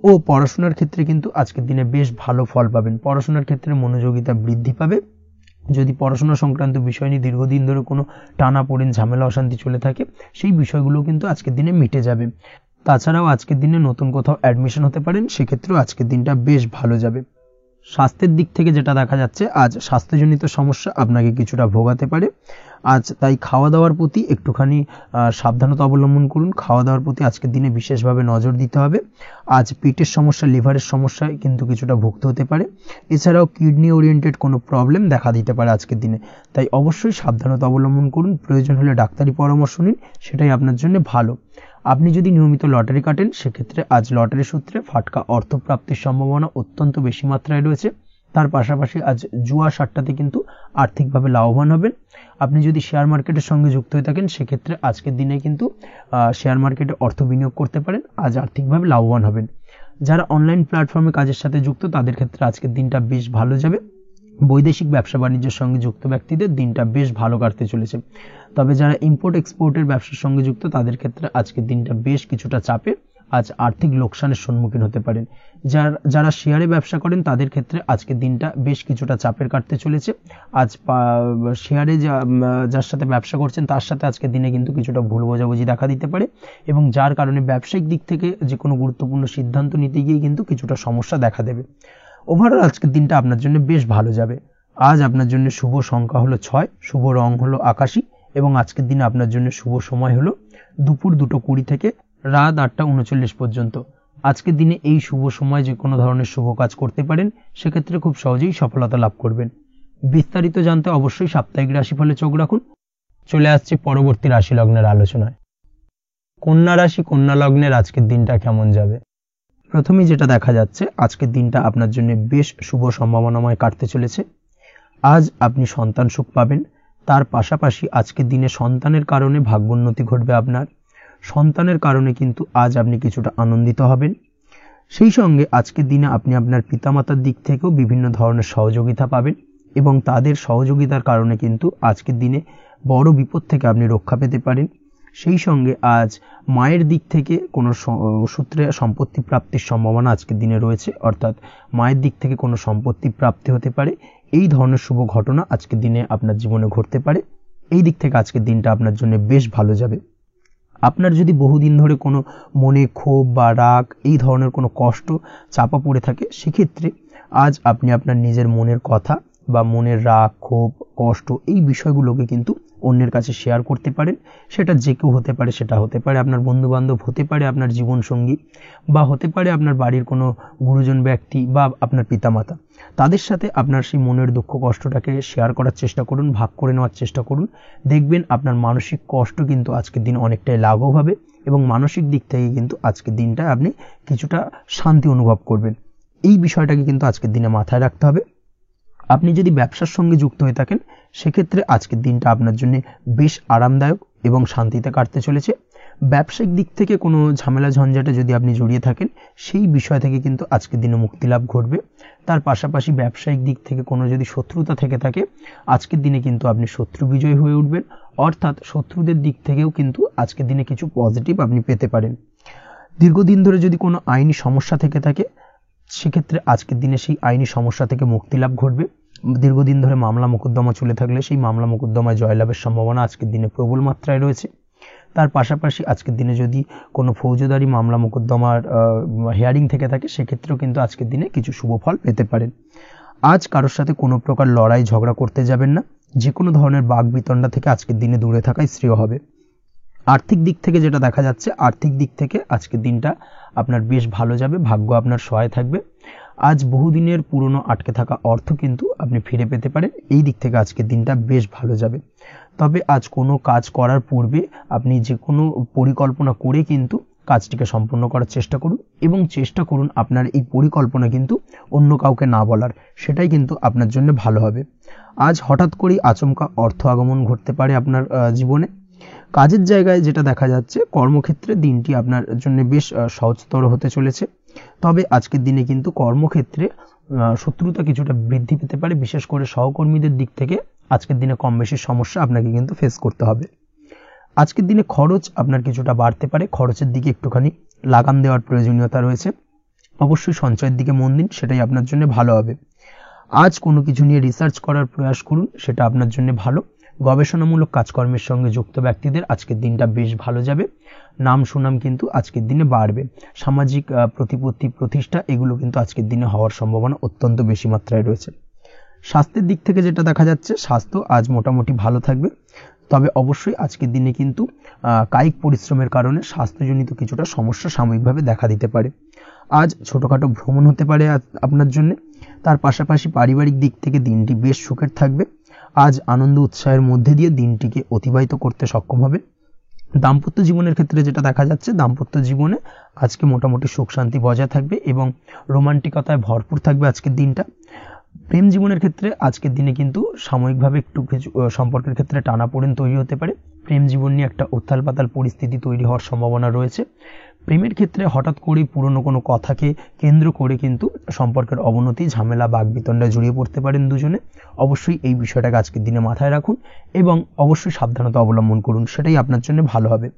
ও পড়াশোনার ক্ষেত্রে কিন্তু আজকের দিনে বেশ ভালো ফল পাবেন। পড়াশোনার ক্ষেত্রে মনোযোগিতা বৃদ্ধি পাবে। যদি পড়াশোনা সংক্রান্ত বিষয় নিয়ে দীর্ঘদিন ধরে কোনো টানাপোড়েন, ঝামেলা, অশান্তি চলে থাকে, সেই বিষয়গুলো কিন্তু আজকের দিনে মিটে যাবে। তাছাড়াও আজকের দিনে নতুন কোথাও অ্যাডমিশন হতে পারেন, সেক্ষেত্রেও আজকের দিনটা বেশ ভালো যাবে। স্বাস্থ্যের দিক থেকে যেটা দেখা যাচ্ছে, আজ স্বাস্থ্যজনিত সমস্যা আপনাকে কিছুটা ভোগাতে পারে। আজ তাই খাওয়া দাওয়ার প্রতি একটুখানি সাবধানতা অবলম্বন করুন। খাওয়া দাওয়ার প্রতি আজকের দিনে বিশেষভাবে নজর দিতে হবে। আজ পেটের সমস্যা, লিভারের সমস্যায় কিন্তু কিছুটা ভুগতে হতে পারে। এছাড়াও কিডনি ওরিয়েন্টেড কোনো প্রবলেম দেখা দিতে পারে আজকের দিনে। তাই অবশ্যই সাবধানতা অবলম্বন করুন। প্রয়োজন হলে ডাক্তারি পরামর্শ নিন, সেটাই আপনার জন্য ভালো। আপনি যদি নিয়মিত লটারি কাটেন, সেক্ষেত্রে আজ লটারি সূত্রে ফাটকা অর্থপ্রাপ্তির সম্ভাবনা অত্যন্ত বেশি মাত্রায় রয়েছে। তার পাশাপাশি আজ জুয়া সাট্টাতে কিন্তু আর্থিকভাবে লাভবান হবেন। আপনি যদি শেয়ার মার্কেটের সঙ্গে যুক্ত হয়ে থাকেন, সেক্ষেত্রে আজকের দিনে কিন্তু শেয়ার মার্কেটে অর্থ বিনিয়োগ করতে পারেন, আজ আর্থিকভাবে লাভবান হবেন। যারা অনলাইন প্ল্যাটফর্মে কাজের সাথে যুক্ত, তাদের ক্ষেত্রে আজকের দিনটা বেশ ভালো যাবে। বৈদেশিক ব্যবসা বাণিজ্যের সঙ্গে যুক্ত ব্যক্তিদের দিনটা বেশ ভালো কাটতে চলেছে। তবে যারা ইম্পোর্ট এক্সপোর্টের ব্যবসার সঙ্গে যুক্ত, তাদের ক্ষেত্রে আজকের দিনটা বেশ কিছুটা চাপে। আজ আর্থিক লোকসানের সম্মুখীন হতে পারেন। যারা শেয়ারে ব্যবসা করেন, তাদের ক্ষেত্রে আজকের দিনটা বেশ কিছুটা চাপের কাটতে চলেছে। আজ শেয়ারে যার সাথে ব্যবসা করছেন, তার সাথে আজকের দিনে কিন্তু কিছুটা ভুল বোঝাবুঝি দেখা দিতে পারে এবং যার কারণে ব্যবসায়িক দিক থেকে যে কোনো গুরুত্বপূর্ণ সিদ্ধান্ত নিতে গিয়ে কিন্তু কিছুটা সমস্যা দেখা দেবে। ওভারঅল আজকের দিনটা আপনার জন্য বেশ ভালো যাবে। আজ আপনার জন্য শুভ সংখ্যা হলো 6, শুভ রং হলো আকাশী এবং আজকের দিনে আপনার জন্য শুভ সময় হলো দুপুর 2:20 থেকে রাত 8:39 পর্যন্ত। আজকের দিনে এই শুভ সময় যে কোনো ধরনের শুভ কাজ করতে পারেন, সেক্ষেত্রে খুব সহজেই সফলতা লাভ করবেন। বিস্তারিত জানতে অবশ্যই সাপ্তাহিক রাশিফলে চোখ রাখুন। চলে আসছে পরবর্তী রাশি লগ্নের আলোচনায়। কন্যা রাশি, কন্যা লগ্নের আজকের দিনটা কেমন যাবে? প্রথমেই যেটা দেখা যাচ্ছে, আজকের দিনটা আপনার জন্য বেশ শুভ সম্ভাবনাময় কাটতে চলেছে। আজ আপনি সন্তান সুখ পাবেন। তার পাশাপাশি আজকের দিনে সন্তানের কারণে ভাগ্যোন্নতি ঘটবে আপনার। সন্তানের কারণে কিন্তু আজ আপনি কিছুটা আনন্দিত হবেন। সেই সঙ্গে আজকের দিনে আপনি আপনার পিতামাতার দিক থেকেও বিভিন্ন ধরনের সহযোগিতা পাবেন এবং তাদের সহযোগিতার কারণে কিন্তু আজকের দিনে বড় বিপদ থেকে আপনি রক্ষা পেতে পারেন। সেই সঙ্গে আজ মায়ের দিক থেকে কোনো সূত্রে সম্পত্তি প্রাপ্তির সম্ভাবনা আজকের দিনে রয়েছে, অর্থাৎ মায়ের দিক থেকে কোনো সম্পত্তি প্রাপ্তি হতে পারে। এই ধরনের শুভ ঘটনা আজকের দিনে আপনার জীবনে ঘটতে পারে। এই দিক থেকে আজকের দিনটা আপনার জন্য বেশ ভালো যাবে। আপনার যদি বহুদিন ধরে কোনো মনে ক্ষোভ বা রাগ, এই ধরনের কোনো কষ্ট চাপা পড়ে থাকে, সেক্ষেত্রে আজ আপনি আপনার নিজের মনের কথা বা মনের রাগ, ক্ষোভ, কষ্ট, এই বিষয়গুলোকে কিন্তু অন্যের কাছে শেয়ার করতে পারেন। সেটা যে কেউ হতে পারে, সেটা হতে পারে আপনার বন্ধু বান্ধব, হতে পারে আপনার জীবনসঙ্গী, বা হতে পারে আপনার বাড়ির কোনো গুরুজন ব্যক্তি বা আপনার পিতামাতা। তাদের সাথে আপনার সেই মনের দুঃখ কষ্টটাকে শেয়ার করার চেষ্টা করুন, ভাগ করে নেওয়ার চেষ্টা করুন। দেখবেন আপনার মানসিক কষ্ট কিন্তু আজকের দিন অনেকটাই লাঘব হবে এবং মানসিক দিক থেকে কিন্তু আজকের দিনটা আপনি কিছুটা শান্তি অনুভব করবেন। এই বিষয়টাকে কিন্তু আজকের দিনে মাথায় রাখতে হবে। আপনি যদি ব্যবসার সঙ্গে যুক্ত হয়ে থাকেন, সেক্ষেত্রে আজকের দিনটা আপনার জন্য বেশ আরামদায়ক এবং শান্তিতে কাটতে চলেছে। ব্যবসায়িক দিক থেকে কোনো ঝামেলা ঝঞ্ঝাটে যদি আপনি জড়িয়ে থাকেন, সেই বিষয় থেকে কিন্তু আজকের দিনে মুক্তি লাভ ঘটবে। তার পাশাপাশি ব্যবসায়িক দিক থেকে কোনো যদি শত্রুতা থেকে থাকে, আজকের দিনে কিন্তু আপনি শত্রু বিজয় হয়ে উঠবেন, অর্থাৎ শত্রুদের দিক থেকেও কিন্তু আজকের দিনে কিছু পজিটিভ আপনি পেতে পারেন। দীর্ঘদিন ধরে যদি কোনো আইনি সমস্যা থেকে থাকে, সেক্ষেত্রে আজকের দিনে সেই আইনি সমস্যা থেকে মুক্তি লাভ ঘটবে। দীর্ঘদিন ধরে মামলা মোকদ্দমা চলে থাকলে সেই মামলা মোকদ্দমায় জয়লাভের সম্ভাবনা আজকের দিনে প্রবল মাত্রায় রয়েছে। তার পাশাপাশি আজকের দিনে যদি কোনো ফৌজদারি মামলা মোকদ্দমার হিয়ারিং থেকে থাকে, সেক্ষেত্রেও কিন্তু আজকের দিনে কিছু শুভ ফল পেতে পারেন। আজ কারোর সাথে কোনো প্রকার লড়াই ঝগড়া করতে যাবেন না। যে কোনো ধরনের বাক বিতণ্ডা থেকে আজকের দিনে দূরে থাকাই শ্রেয় হবে। আর্থিক দিক থেকে যেটা দেখা যাচ্ছে, আর্থিক দিক থেকে আজকের দিনটা আপনার বেশ ভালো যাবে, ভাগ্য আপনার সহায় থাকবে। আজ বহুদিনের পুরনো আটকে থাকা অর্থ কিন্তু আপনি ফিরে পেতে পারেন। এই দিক থেকে আজকের দিনটা বেশ ভালো যাবে। তবে আজ কোনো কাজ করার পূর্বে আপনি যে কোনো পরিকল্পনা করে কিন্তু কাজটিকে সম্পন্ন করার চেষ্টা করুন এবং চেষ্টা করুন আপনার এই পরিকল্পনা কিন্তু অন্য কাউকে না বলার, সেটাই কিন্তু আপনার জন্য ভালো হবে। আজ হঠাৎ করেই আচমকা অর্থ আগমন ঘটতে পারে আপনার জীবনে। কাজের জায়গায় যেটা দেখা যাচ্ছে, কর্মক্ষেত্রে দিনটি আপনার জন্য বেশ সহজতর হতে চলেছে। তবে আজকের দিনে কিন্তু কর্মক্ষেত্রে শত্রুতা কিছুটা বৃদ্ধি পেতে পারে, বিশেষ করে সহকর্মীদের দিক থেকে আজকের দিনে কম বেশি সমস্যা আপনাকে কিন্তু ফেস করতে হবে। আজকের দিনে খরচ আপনার কিছুটা বাড়তে পারে, খরচের দিকে একটুখানি লাগাম দেওয়ার প্রয়োজনীয়তা রয়েছে। অবশ্যই সঞ্চয়ের দিকে মন দিন, সেটাই আপনার জন্য ভালো হবে। আজ কোনো কিছু নিয়ে রিসার্চ করার প্রয়াস করুন, সেটা আপনার জন্য ভালো। গবেষণামূলক কাজকর্মের সঙ্গে যুক্ত ব্যক্তিদের আজকের দিনটা বেশ ভালো যাবে। নাম সুনাম কিন্তু আজকের দিনে বাড়বে। সামাজিক প্রতিপত্তি প্রতিষ্ঠা এগুলো কিন্তু আজকের দিনে হওয়ার সম্ভাবনা অত্যন্ত বেশি মাত্রায় রয়েছে। স্বাস্থ্যের দিক থেকে যেটা দেখা যাচ্ছে, স্বাস্থ্য আজ মোটামুটি ভালো থাকবে। তবে অবশ্যই আজকের দিনে কিন্তু কায়িক পরিশ্রমের কারণে স্বাস্থ্যজনিত কিছুটা সমস্যা সাময়িকভাবে দেখা দিতে পারে। আজ ছোটোখাটো ভ্রমণ হতে পারে আপনার জন্য। তার পাশাপাশি পারিবারিক দিক থেকে দিনটি বেশ সুখের থাকবে। আজ আনন্দ উৎসাহের মধ্যে দিয়ে দিনটিকে অতিবাহিত করতে সক্ষম হবে। দাম্পত্য জীবনের ক্ষেত্রে যেটা দেখা যাচ্ছে, দাম্পত্য জীবনে আজকে মোটামুটি সুখ শান্তি বজায় থাকবে এবং রোমান্টিকতায় ভরপুর থাকবে আজকের দিনটা। প্রেম জীবনের ক্ষেত্রে আজকের দিনে কিন্তু সাময়িকভাবে একটু কিছু সম্পর্কের ক্ষেত্রে টানাপোড়েন তৈরি হতে পারে। প্রেম জীবন নিয়ে একটা উত্তাল পাতাল পরিস্থিতি তৈরি হওয়ার সম্ভাবনা রয়েছে। প্রেমের ক্ষেত্রে হঠাৎ করেই পুরনো কোনো কথাকে কেন্দ্র করে কিন্তু সম্পর্কের অবনতি, ঝামেলা, বাগবিতণ্ডায় জড়িয়ে পড়তে পারেন দুজনে। অবশ্যই এই বিষয়টাকে আজকের দিনে মাথায় রাখুন এবং অবশ্যই সাবধানতা অবলম্বন করুন, সেটাই আপনার জন্য ভালো হবে।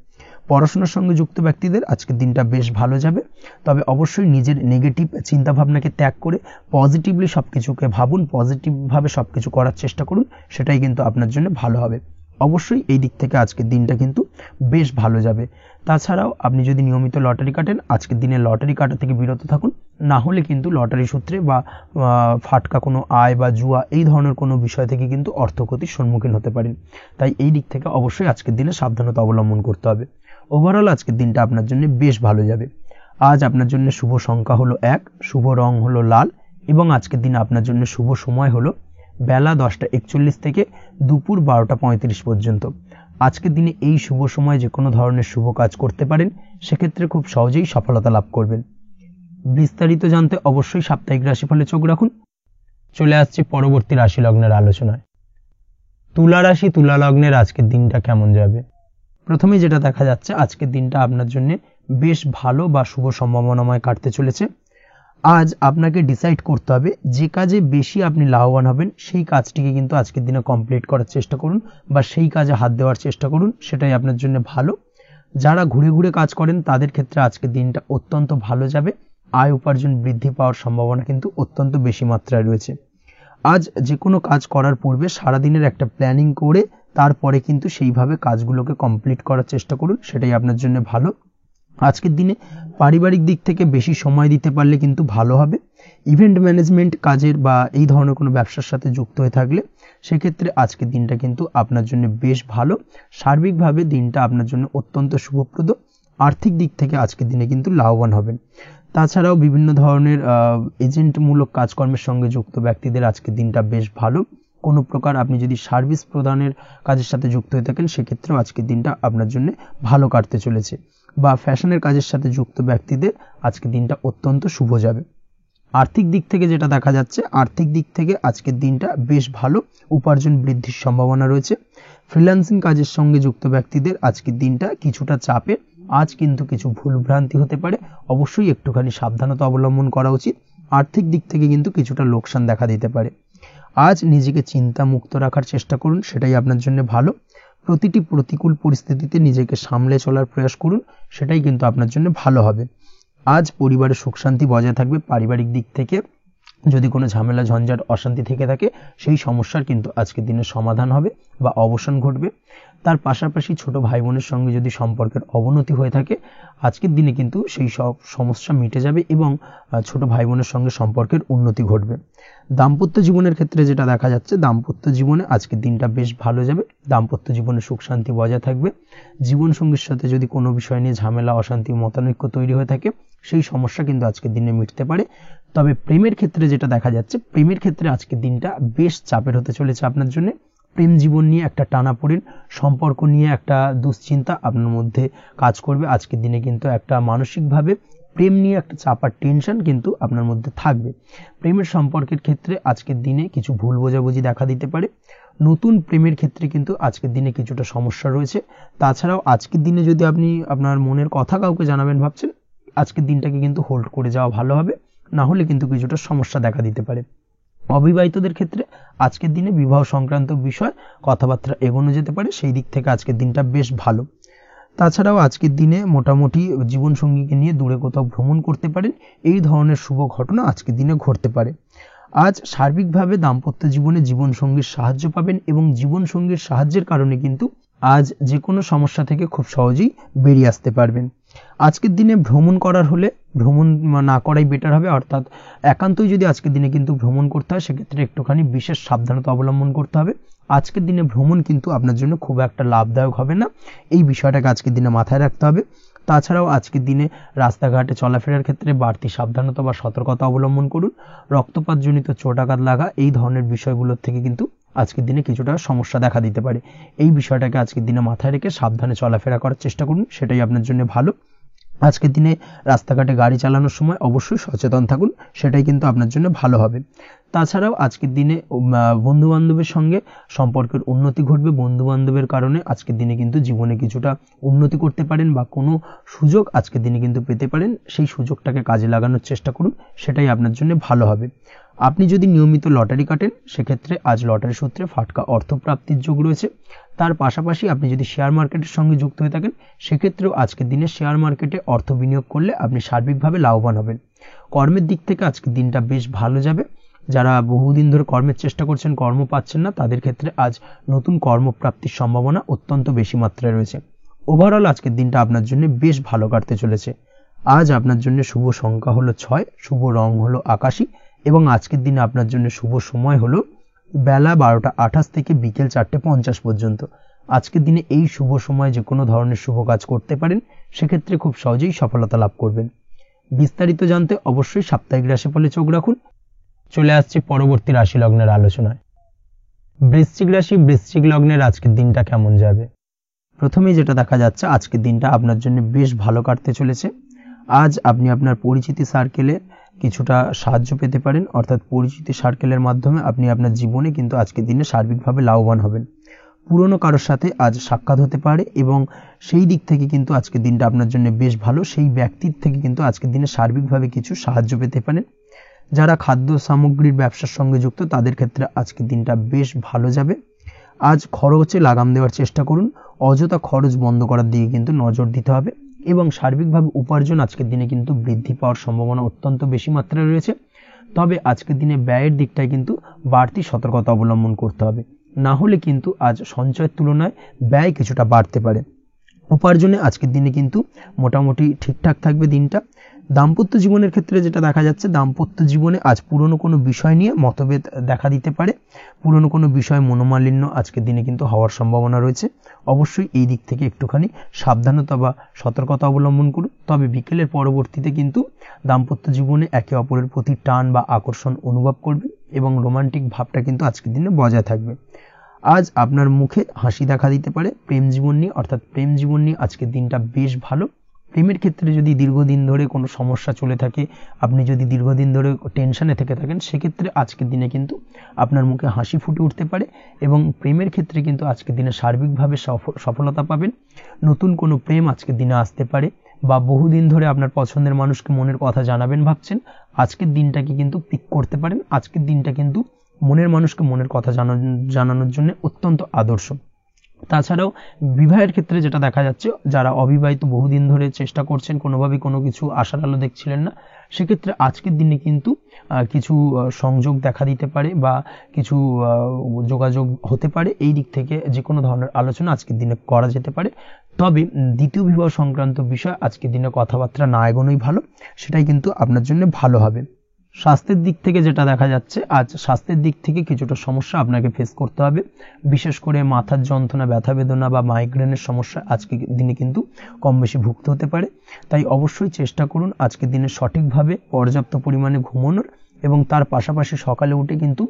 পড়াশোনার সঙ্গে যুক্ত ব্যক্তিদের আজকের দিনটা বেশ ভালো যাবে। তবে অবশ্যই নিজের নেগেটিভ চিন্তাভাবনাকে ত্যাগ করে পজিটিভলি সব কিছুকে ভাবুন, পজিটিভভাবে সব কিছু করার চেষ্টা করুন, সেটাই কিন্তু আপনার জন্য ভালো হবে। অবশ্যই এই দিক থেকে আজকের দিনটা কিন্তু বেশ ভালো যাবে। তাছাড়াও আপনি যদি নিয়মিত লটারি কাটেন, আজকের দিনে লটারি কাটা থেকে বিরত থাকুন। না হলে কিন্তু লটারি সূত্রে বা ফাটকা কোনো আয় বা জুয়া এই ধরনের কোনো বিষয় থেকে কিন্তু অর্থক্ষতির সম্মুখীন হতে পারেন। তাই এই দিক থেকে অবশ্যই আজকের দিনে সাবধানতা অবলম্বন করতে হবে। ওভারঅল আজকের দিনটা আপনার জন্য বেশ ভালো যাবে। আজ আপনার জন্য শুভ সংখ্যা হলো 1, শুভ রং হলো লাল এবং আজকের দিনে আপনার জন্য শুভ সময় হলো বেলা 10:41 থেকে দুপুর 12:35 পর্যন্ত। আজকের দিনে এই শুভ সময় যে কোনো ধরনের শুভ কাজ করতে পারেন, সেক্ষেত্রে খুব সহজেই সফলতা লাভ করবেন। বিস্তারিত জানতে অবশ্যই সাপ্তাহিক রাশিফলে চোখ রাখুন। চলে আসছি পরবর্তী রাশি লগ্নের আলোচনায়। তুলা রাশি, তুলা লগ্নের আজকের দিনটা কেমন যাবে? প্রথমে যেটা দেখা যাচ্ছে, আজকের দিনটা আপনার জন্য বেশ ভালো বা শুভ সম্ভাবনাময় কাটতে চলেছে। আজ আপনাকে ডিসাইড করতে হবে যে কাজে বেশি আপনি লাভবান হবেন, সেই কাজটিকে কিন্তু আজকের দিনে কমপ্লিট করার চেষ্টা করুন বা সেই কাজে হাত দেওয়ার চেষ্টা করুন, সেটাই আপনার জন্য ভালো। যারা ঘুরে ঘুরে কাজ করেন তাদের ক্ষেত্রে আজকের দিনটা অত্যন্ত ভালো যাবে। আয় উপার্জন বৃদ্ধি পাওয়ার সম্ভাবনা কিন্তু অত্যন্ত বেশি মাত্রায় রয়েছে। আজ যে কোনো কাজ করার পূর্বে সারাদিনের একটা প্ল্যানিং করে তারপরে কিন্তু সেইভাবে কাজগুলোকে কমপ্লিট করার চেষ্টা করুন, সেটাই আপনার জন্য ভালো। আজকের দিনে পারিবারিক দিক থেকে বেশি সময় দিতে পারলে কিন্তু ভালো হবে। ইভেন্ট ম্যানেজমেন্ট কাজের বা এই ধরনের কোনো ব্যবসার সাথে যুক্ত হয়ে থাকলে সেক্ষেত্রে আজকের দিনটা কিন্তু আপনার জন্য বেশ ভালো। সার্বিকভাবে দিনটা আপনার জন্য অত্যন্ত শুভপ্রদ। আর্থিক দিক থেকে আজকের দিনে কিন্তু লাভবান হবেন। তাছাড়াও বিভিন্ন ধরনের এজেন্টমূলক কাজকর্মের সঙ্গে যুক্ত ব্যক্তিদের আজকের দিনটা বেশ ভালো। কোনো প্রকার আপনি যদি সার্ভিস প্রদানের কাজের সাথে যুক্ত হয়ে থাকেন সেক্ষেত্রেও আজকের দিনটা আপনার জন্য ভালো কাটতে চলেছে। বা ফ্যাশনের কাজের সাথে যুক্ত ব্যক্তিদের আজকের দিনটা অত্যন্ত শুভ যাবে। আর্থিক দিক থেকে যেটা দেখা যাচ্ছে, আর্থিক দিক থেকে আজকের দিনটা বেশ ভালো, উপার্জন বৃদ্ধির সম্ভাবনা রয়েছে। ফ্রিল্যান্সিং কাজের সঙ্গে যুক্ত ব্যক্তিদের আজকের দিনটা কিছুটা চাপের। আজ কিন্তু কিছু ভুলভ্রান্তি হতে পারে, অবশ্যই একটুখানি সাবধানতা অবলম্বন করা উচিত। আর্থিক দিক থেকে কিন্তু কিছুটা লোকসান দেখা দিতে পারে। আজ নিজেকে চিন্তা মুক্ত রাখার চেষ্টা করুন, সেটাই আপনার জন্য ভালো। প্রতিটি প্রতিকূল পরিস্থিতিতে নিজেকে সামলে চলার প্রয়াস করুন, সেটাই কিন্তু আপনার জন্য ভালো হবে। আজ পরিবারের সুখ শান্তি বজায় থাকবে। পারিবারিক দিক থেকে যদি কোনো ঝামেলা ঝঞ্ঝাট অশান্তি থেকে থাকে সেই সমস্যার কিন্তু আজকের দিনে সমাধান হবে বা অবসান ঘটবে। তার পাশাপাশি ছোট ভাই বোনের সঙ্গে যদি সম্পর্কের অবনতি হয়ে থাকে আজকের দিনে কিন্তু সেই সব সমস্যা মিটে যাবে এবং ছোট ভাই বোনের সঙ্গে সম্পর্কের উন্নতি ঘটবে। দাম্পত্য জীবনের ক্ষেত্রে যেটা দেখা যাচ্ছে, দাম্পত্য জীবনে আজকের দিনটা বেশ ভালো যাবে। দাম্পত্য জীবনে সুখ শান্তি বজায় থাকবে। জীবনসঙ্গীর সাথে যদি কোনো বিষয় নিয়ে ঝামেলা অশান্তি মতানৈক্য তৈরি হয়ে থাকে সেই সমস্যা কিন্তু আজকের দিনে মিটতে পারে। তবে প্রেমের ক্ষেত্রে যেটা দেখা যাচ্ছে, প্রেমের ক্ষেত্রে আজকের দিনটা বেশ চাপের হতে চলেছে আপনার জন্য। প্রেম জীবন নিয়ে একটা টানাপোড়েন, সম্পর্ক নিয়ে একটা দুশ্চিন্তা আপনার মধ্যে কাজ করবে। আজকের দিনে কিন্তু একটা মানসিকভাবে প্রেম নিয়ে একটা চাপার টেনশন কিন্তু আপনার মধ্যে থাকবে। প্রেমের সম্পর্কের ক্ষেত্রে আজকের দিনে কিছু ভুল বোঝাবুঝি দেখা দিতে পারে। নতুন প্রেমের ক্ষেত্রে কিন্তু আজকের দিনে কিছুটা সমস্যা রয়েছে। তাছাড়াও আজকের দিনে যদি আপনি আপনার মনের কথা কাউকে জানাবেন ভাবছেন, আজকের দিনটাকে কিন্তু হোল্ড করে যাওয়া ভালো হবে, না হলে কিন্তু কিছুটা সমস্যা দেখা দিতে পারে। অবিবাহিতদের ক্ষেত্রে আজকের দিনে বিবাহ সংক্রান্ত বিষয় কথাবার্তা এগোনো যেতে পারে, সেই দিক থেকে আজকের দিনটা বেশ ভালো। তাছাড়াও আজকের দিনে মোটামুটি জীবনসঙ্গীকে নিয়ে দূরে কোথাও ভ্রমণ করতে পারেন, এই ধরনের শুভ ঘটনা আজকের দিনে ঘটতে পারে। আজ সার্বিকভাবে দাম্পত্য জীবনে জীবনসঙ্গীর সাহায্য পাবেন এবং জীবনসঙ্গীর সাহায্যের কারণে কিন্তু আজ যে কোনো সমস্যা থেকে খুব সহজেই বেরিয়ে আসতে পারবেন। আজকের দিনে ভ্রমণ করার হলে ভ্রমণ না করাই বেটার হবে, অর্থাৎ একান্তই যদি আজকের দিনে কিন্তু ভ্রমণ করতে হয় সেক্ষেত্রে একটুখানি বিশেষ সাবধানতা অবলম্বন করতে হবে। আজকের দিনে ভ্রমণ কিন্তু আপনার জন্য খুব একটা লাভদায়ক হবে না, এই বিষয়টাকে আজকের দিনে মাথায় রাখতে হবে। তাছাড়াও আজকের দিনে রাস্তাঘাটে চলাফেরার ক্ষেত্রে বাড়তি সাবধানতা বা সতর্কতা অবলম্বন করুন। রক্তপাতজনিত চোটাঘাত লাগা এই ধরনের বিষয়গুলোর থেকে কিন্তু আজকের দিনে কিছুটা সমস্যা দেখা দিতে পারে। এই বিষয়টাকে আজকের দিনে মাথায় রেখে সাবধানে চলাফেরা করার চেষ্টা করুন, সেটাই আপনার জন্য ভালো। আজকের দিনে রাস্তাঘাটে গাড়ি চালানোর সময় অবশ্যই সচেতন থাকুন, সেটাই কিন্তু আপনার জন্য ভালো হবে। তাছাড়াও আজকের দিনে বন্ধু বান্ধবের সঙ্গে সম্পর্কের উন্নতি ঘটবে। বন্ধু বান্ধবের কারণে আজকের দিনে কিন্তু জীবনে কিছুটা উন্নতি করতে পারেন বা কোনো সুযোগ আজকের দিনে কিন্তু পেতে পারেন, সেই সুযোগটাকে কাজে লাগানোর চেষ্টা করুন, সেটাই আপনার জন্য ভালো হবে। আপনি যদি নিয়মিত লটারি কাটেন সেক্ষেত্রে আজ লটারি সূত্রে ফাটকা অর্থপ্রাপ্তির যোগ রয়েছে। তার পাশাপাশি আপনি যদি শেয়ার মার্কেটের সঙ্গে যুক্ত হয়ে থাকেন সেক্ষেত্রেও আজকের দিনে শেয়ার মার্কেটে অর্থ বিনিয়োগ করলে আপনি সার্বিকভাবে লাভবান হবেন। কর্মের দিক থেকে আজকের দিনটা বেশ ভালো যাবে। যারা বহুদিন ধরে কর্মের চেষ্টা করছেন, কর্ম পাচ্ছেন না, তাদের ক্ষেত্রে আজ নতুন কর্মপ্রাপ্তির সম্ভাবনা অত্যন্ত বেশি মাত্রায় রয়েছে। ওভারঅল আজকের দিনটা আপনার জন্য বেশ ভালো কাটতে চলেছে। আজ আপনার জন্য শুভ সংখ্যা হলো 6, শুভ রং হলো আকাশী এবং আজকের দিনে আপনার জন্য শুভ সময় হলো বেলা 12:28 থেকে বিকেল 4:50 পর্যন্ত। আজকের দিনে এই শুভ সময় যে কোনো ধরনের শুভ কাজ করতে পারেন, সেক্ষেত্রে খুব সহজেই সফলতা লাভ করবেন। বিস্তারিত জানতে অবশ্যই সাপ্তাহিক রাশিফলে চোখ রাখুন। চলে আসছে পরবর্তী রাশি লগ্নের আলোচনায়। বৃশ্চিক রাশি, বৃশ্চিক লগ্নের আজকের দিনটা কেমন যাবে? প্রথমেই যেটা দেখা যাচ্ছে, আজকের দিনটা আপনার জন্য বেশ ভালো কাটতে চলেছে। আজ আপনি আপনার পরিচিতি সার্কেলে কিছুটা সাহায্য পেতে পারেন, অর্থাৎ পরিচিতি সার্কেলের মাধ্যমে আপনি আপনার জীবনে কিন্তু আজকের দিনে সার্বিকভাবে লাভবান হবেন। পুরনো কারোর সাথে আজ সাক্ষাৎ হতে পারে এবং সেই দিক থেকে কিন্তু আজকের দিনটা আপনার জন্য বেশ ভালো। সেই ব্যক্তির থেকে কিন্তু আজকের দিনে সার্বিকভাবে কিছু সাহায্য পেতে পারেন। যারা খাদ্য সামগ্রীর ব্যবসার সঙ্গে যুক্ত তাদের ক্ষেত্রে আজকের দিনটা বেশ ভালো যাবে। আজ খরচে লাগাম দেওয়ার চেষ্টা করুন, অযথা খরচ বন্ধ করার দিকে কিন্তু নজর দিতে হবে এবং সার্বিকভাবে উপার্জন আজকের দিনে কিন্তু বৃদ্ধি পাওয়ার সম্ভাবনা অত্যন্ত বেশি মাত্রায় রয়েছে। তবে আজকের দিনে ব্যয়ের দিকটায় কিন্তু বাড়তি সতর্কতা অবলম্বন করতে হবে, না হলে কিন্তু আজ সঞ্চয়ের তুলনায় ব্যয় কিছুটা বাড়তে পারে। উপার্জনে আজকের দিনে কিন্তু মোটামুটি ঠিকঠাক থাকবে দিনটা। দাম্পত্য জীবনের ক্ষেত্রে যেটা দেখা যাচ্ছে, দাম্পত্য জীবনে আজ পুরনো কোনো বিষয় নিয়ে মতভেদ দেখা দিতে পারে, পুরনো কোনো বিষয় মনোমালিন্য আজকের দিনে কিন্তু হওয়ার সম্ভাবনা রয়েছে। অবশ্যই এই দিক থেকে একটুখানি সাবধানতা বা সতর্কতা অবলম্বন করুন। তবে বিকেলের পরবর্তীতে কিন্তু দাম্পত্য জীবনে একে অপরের প্রতি টান বা আকর্ষণ অনুভব করবে এবং রোমান্টিক ভাবটা কিন্তু আজকের দিনে বজায় থাকবে। আজ আপনার মুখে হাসি দেখা দিতে পারে। প্রেম জীবন নিয়ে, অর্থাৎ প্রেম জীবন নিয়ে আজকের দিনটা বেশ ভালো। প্রেমের ক্ষেত্রে যদি দীর্ঘদিন ধরে কোনো সমস্যা চলে থাকে, আপনি যদি দীর্ঘদিন ধরে টেনশনে থেকে থাকেন, সেক্ষেত্রে আজকের দিনে কিন্তু আপনার মুখে হাসি ফুটে উঠতে পারে এবং প্রেমের ক্ষেত্রে কিন্তু আজকের দিনে সার্বিকভাবে সফলতা পাবেন। নতুন কোনো প্রেম আজকের দিনে আসতে পারে, বা বহুদিন ধরে আপনার পছন্দের মানুষকে মনের কথা জানাবেন ভাবছেন, আজকের দিনটাকে কিন্তু পিক করতে পারেন। আজকের দিনটা কিন্তু মনের মানুষকে মনের কথা জানানোর জন্য অত্যন্ত আদর্শ। তাছাড়াও বিবাহের ক্ষেত্রে যেটা দেখা যাচ্ছে, যারা অবিবাহিত বহুদিন ধরে চেষ্টা করছেন, কোনোভাবে কোনো কিছু আশার আলো দেখছিলেন না, সেক্ষেত্রে আজকের দিনে কিন্তু কিছু সংযোগ দেখা দিতে পারে বা কিছু যোগাযোগ হতে পারে। এই দিক থেকে যে কোনো ধরনের আলোচনা আজকের দিনে করা যেতে পারে। তবে দ্বিতীয় বিবাহ সংক্রান্ত বিষয় আজকের দিনে কথাবার্তা না এগোনোই ভালো, সেটাই কিন্তু আপনার জন্য ভালো হবে। স্বাস্থ্যের দিক থেকে যেটা দেখা যাচ্ছে, আজ স্বাস্থ্যের দিক থেকে কিছুটা সমস্যা আপনাকে ফেস করতে হবে। বিশেষ করে মাথার যন্ত্রণা, ব্যথা বেদনা বা মাইগ্রেনের সমস্যা আজকের দিনে কিন্তু কম বেশি ভুগতে হতে পারে। তাই অবশ্যই চেষ্টা করুন আজকের দিনে সঠিকভাবে পর্যাপ্ত পরিমাণে ঘুমানোর, এবং তার পাশাপাশি সকালে উঠে কিন্তু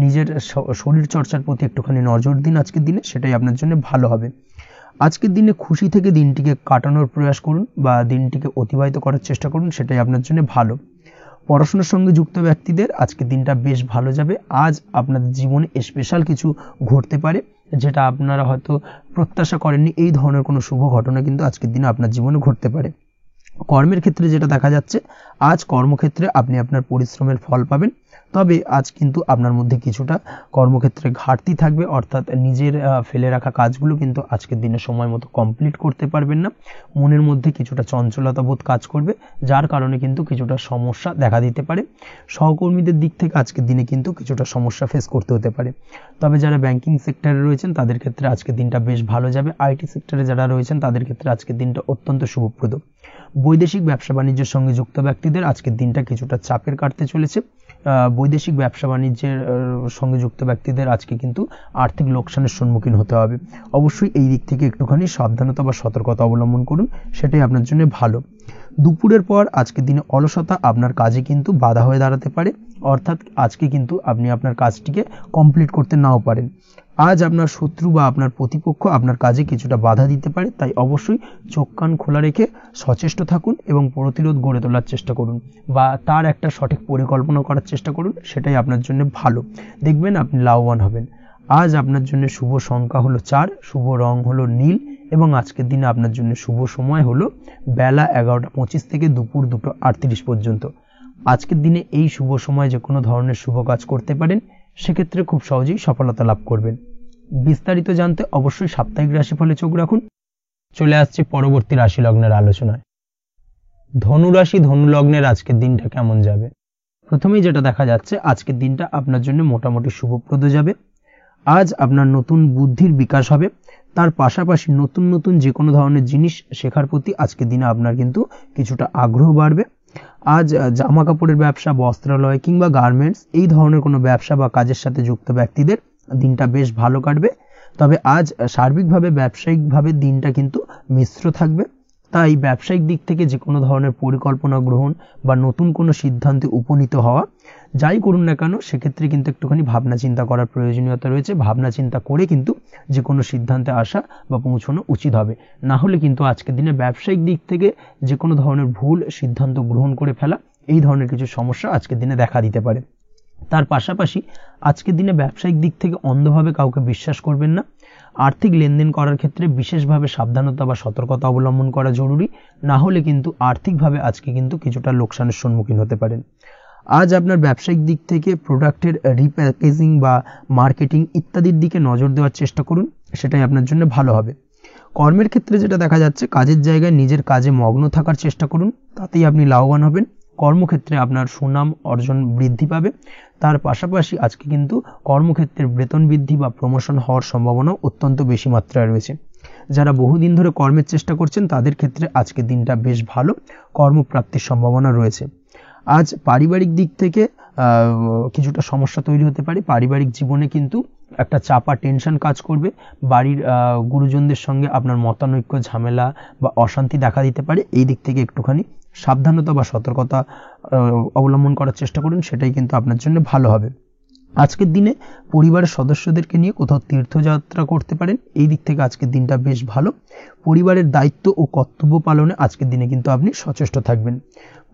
নিজের শরীর চর্চার প্রতি একটুখানি নজর দিন আজকের দিনে, সেটাই আপনার জন্য ভালো হবে। আজকের দিনে খুশি থেকে দিনটিকে কাটানোর প্রয়াস করুন বা দিনটিকে অতিবাহিত করার চেষ্টা করুন, সেটাই আপনার জন্য ভালো। পড়াশোনার সঙ্গে যুক্ত ব্যক্তিদের আজকের দিনটা বেশ ভালো যাবে। আজ আপনাদের জীবনে স্পেশাল কিছু ঘটতে পারে, যেটা আপনারা হয়তো প্রত্যাশা করেননি। এই ধরনের কোনো শুভ ঘটনা কিন্তু আজকের দিনে আপনার জীবনে ঘটতে পারে। কর্মের ক্ষেত্রে যেটা দেখা যাচ্ছে, আজ কর্মক্ষেত্রে আপনি আপনার পরিশ্রমের ফল পাবেন। তবে আজ কিন্তু আপনার মধ্যে কিছুটা কর্মক্ষেত্রে ঘাটতি থাকবে, অর্থাৎ নিজের ফেলে রাখা কাজগুলো কিন্তু আজকের দিনে সময় মতো কমপ্লিট করতে পারবেন না। মনের মধ্যে কিছুটা চঞ্চলতা বোধ কাজ করবে, যার কারণে কিন্তু কিছুটা সমস্যা দেখা দিতে পারে। সহকর্মীদের দিক থেকে আজকের দিনে কিন্তু কিছুটা সমস্যা ফেস করতে হতে পারে। তবে যারা ব্যাংকিং সেক্টরে রয়েছেন তাদের ক্ষেত্রে আজকের দিনটা বেশ ভালো যাবে। আইটি সেক্টরে যারা রয়েছেন তাদের ক্ষেত্রে আজকের দিনটা অত্যন্ত শুভপ্রদ। বৈদেশিক ব্যবসা বাণিজ্যের সঙ্গে যুক্ত ব্যক্তিদের আজকের দিনটা কিছুটা চাপের কাটতে চলেছে। বৈদেশিক ব্যবসা বাণিজ্যের সঙ্গে যুক্ত ব্যক্তিদের আজকে কিন্তু আর্থিক লোকসানের সম্মুখীন হতে হবে। অবশ্যই এই দিক থেকে একটুখানি সাবধানতা বা সতর্কতা অবলম্বন করুন, সেটাই আপনার জন্য ভালো। দুপুরের পর আজকের দিনে অলসতা আপনার কাজে কিন্তু বাধা হয়ে দাঁড়াতে পারে, অর্থাৎ আজকে কিন্তু আপনি আপনার কাজটিকে কমপ্লিট করতে নাও পারেন। আজ আপনার শত্রু বা আপনার প্রতিপক্ষ আপনার কাজে কিছুটা বাধা দিতে পারে, তাই অবশ্যই চোখ কান খোলা রেখে সচেষ্ট থাকুন এবং প্রতিরোধ গড়ে তোলার চেষ্টা করুন বা তার একটা সঠিক পরিকল্পনা করার চেষ্টা করুন, সেটাই আপনার জন্য ভালো। দেখবেন আপনি লাভবান হবেন। আজ আপনার জন্য শুভ সংখ্যা হলো 4, শুভ রং হলো নীল, এবং আজকের দিনে আপনার জন্য শুভ সময় হলো বেলা 11:25 থেকে দুপুর 2:38 পর্যন্ত। আজকের দিনে এই শুভ সময় যে কোনো ধরনের শুভ কাজ করতে পারেন, সেক্ষেত্রে খুব সহজেই সফলতা লাভ করবেন। বিস্তারিত জানতে অবশ্যই সাপ্তাহিক রাশিফলে চোখ রাখুন। চলে আসছে পরবর্তী রাশি লগ্নের আলোচনায়। ধনু রাশি, ধনু লগ্নের আজকের দিনটা কেমন যাবে? প্রথমেই যেটা দেখা যাচ্ছে, আজকের দিনটা আপনার জন্য মোটামুটি শুভপ্রদ যাবে। আজ আপনার নতুন বুদ্ধির বিকাশ হবে, তার পাশাপাশি নতুন নতুন যে কোনো ধরনের জিনিস শেখার প্রতি আজকের দিনে আপনার কিন্তু কিছুটা আগ্রহ বাড়বে। আজ জামা কাপড়ের ব্যবসা, বস্ত্রালয় কিংবা গার্মেন্টস এই ধরনের কোনো ব্যবসা বা কাজের সাথে যুক্ত ব্যক্তিদের দিনটা বেশ ভালো কাটবে। তবে আজ সার্বিকভাবে ব্যবসায়িকভাবে দিনটা কিন্তু মিশ্র থাকবে, তাই ব্যবসায়িক দিক থেকে যে কোনো ধরনের পরিকল্পনা গ্রহণ বা নতুন কোনো সিদ্ধান্তে উপনীত হওয়া, যাই করুন না কেন, সেক্ষেত্রে কিন্তু একটুখানি ভাবনা চিন্তা করার প্রয়োজনীয়তা রয়েছে। ভাবনা চিন্তা করে কিন্তু যে কোনো সিদ্ধান্তে আসা বা পৌঁছানো উচিত হবে, না হলে কিন্তু আজকের দিনে ব্যবসায়িক দিক থেকে যে কোনো ধরনের ভুল সিদ্ধান্ত গ্রহণ করে ফেলা, এই ধরনের কিছু সমস্যা আজকের দিনে দেখা দিতে পারে। তার পাশাপাশি আজকের দিনে ব্যবসায়িক দিক থেকে অন্ধভাবে কাউকে বিশ্বাস করবেন না। আর্থিক লেনদেন করার ক্ষেত্রে বিশেষভাবে সাবধানতা বা সতর্কতা অবলম্বন করা জরুরি, না হলে কিন্তু আর্থিকভাবে আজকে কিন্তু কিছুটা লোকসানের সম্মুখীন হতে পারেন। আজ আপনার ব্যবসায়িক দিক থেকে প্রোডাক্টের রিপ্যাকেজিং বা মার্কেটিং ইত্যাদির দিকে নজর দেওয়ার চেষ্টা করুন, সেটাই আপনার জন্য ভালো হবে। কর্মের ক্ষেত্রে যেটা দেখা যাচ্ছে, কাজের জায়গায় নিজের কাজে মগ্ন থাকার চেষ্টা করুন, তাতেই আপনি লাভবান হবেন। কর্মক্ষেত্রে আপনার সুনাম অর্জন বৃদ্ধি পাবে। তার পাশাপাশি আজকে কিন্তু কর্মক্ষেত্রের বেতন বৃদ্ধি বা প্রমোশন হওয়ার সম্ভাবনা অত্যন্ত বেশি মাত্রায় রয়েছে। যারা বহুদিন ধরে কর্মের চেষ্টা করছেন তাদের ক্ষেত্রে আজকের দিনটা বেশ ভালো, কর্মপ্রাপ্তির সম্ভাবনা রয়েছে। আজ পারিবারিক দিক থেকে কিছুটা সমস্যা তৈরি হতে পারে। পারিবারিক জীবনে কিন্তু একটা চাপা টেনশন কাজ করবে। বাড়ির গুরুজনদের সঙ্গে আপনার মতানৈক্য, ঝামেলা বা অশান্তি দেখা দিতে পারে। এই দিক থেকে একটুখানি সাবধানতা বা সতর্কতা অবলম্বন করার চেষ্টা করুন, সেটাই কিন্তু আপনার জন্য ভালো হবে। আজকের দিনে পরিবারের সদস্যদেরকে নিয়ে কোথাও তীর্থযাত্রা করতে পারেন। এই দিক থেকে আজকের দিনটা বেশ ভালো। পরিবারের দায়িত্ব ও কর্তব্য পালনে আজকের দিনে কিন্তু আপনি সচেষ্ট থাকবেন।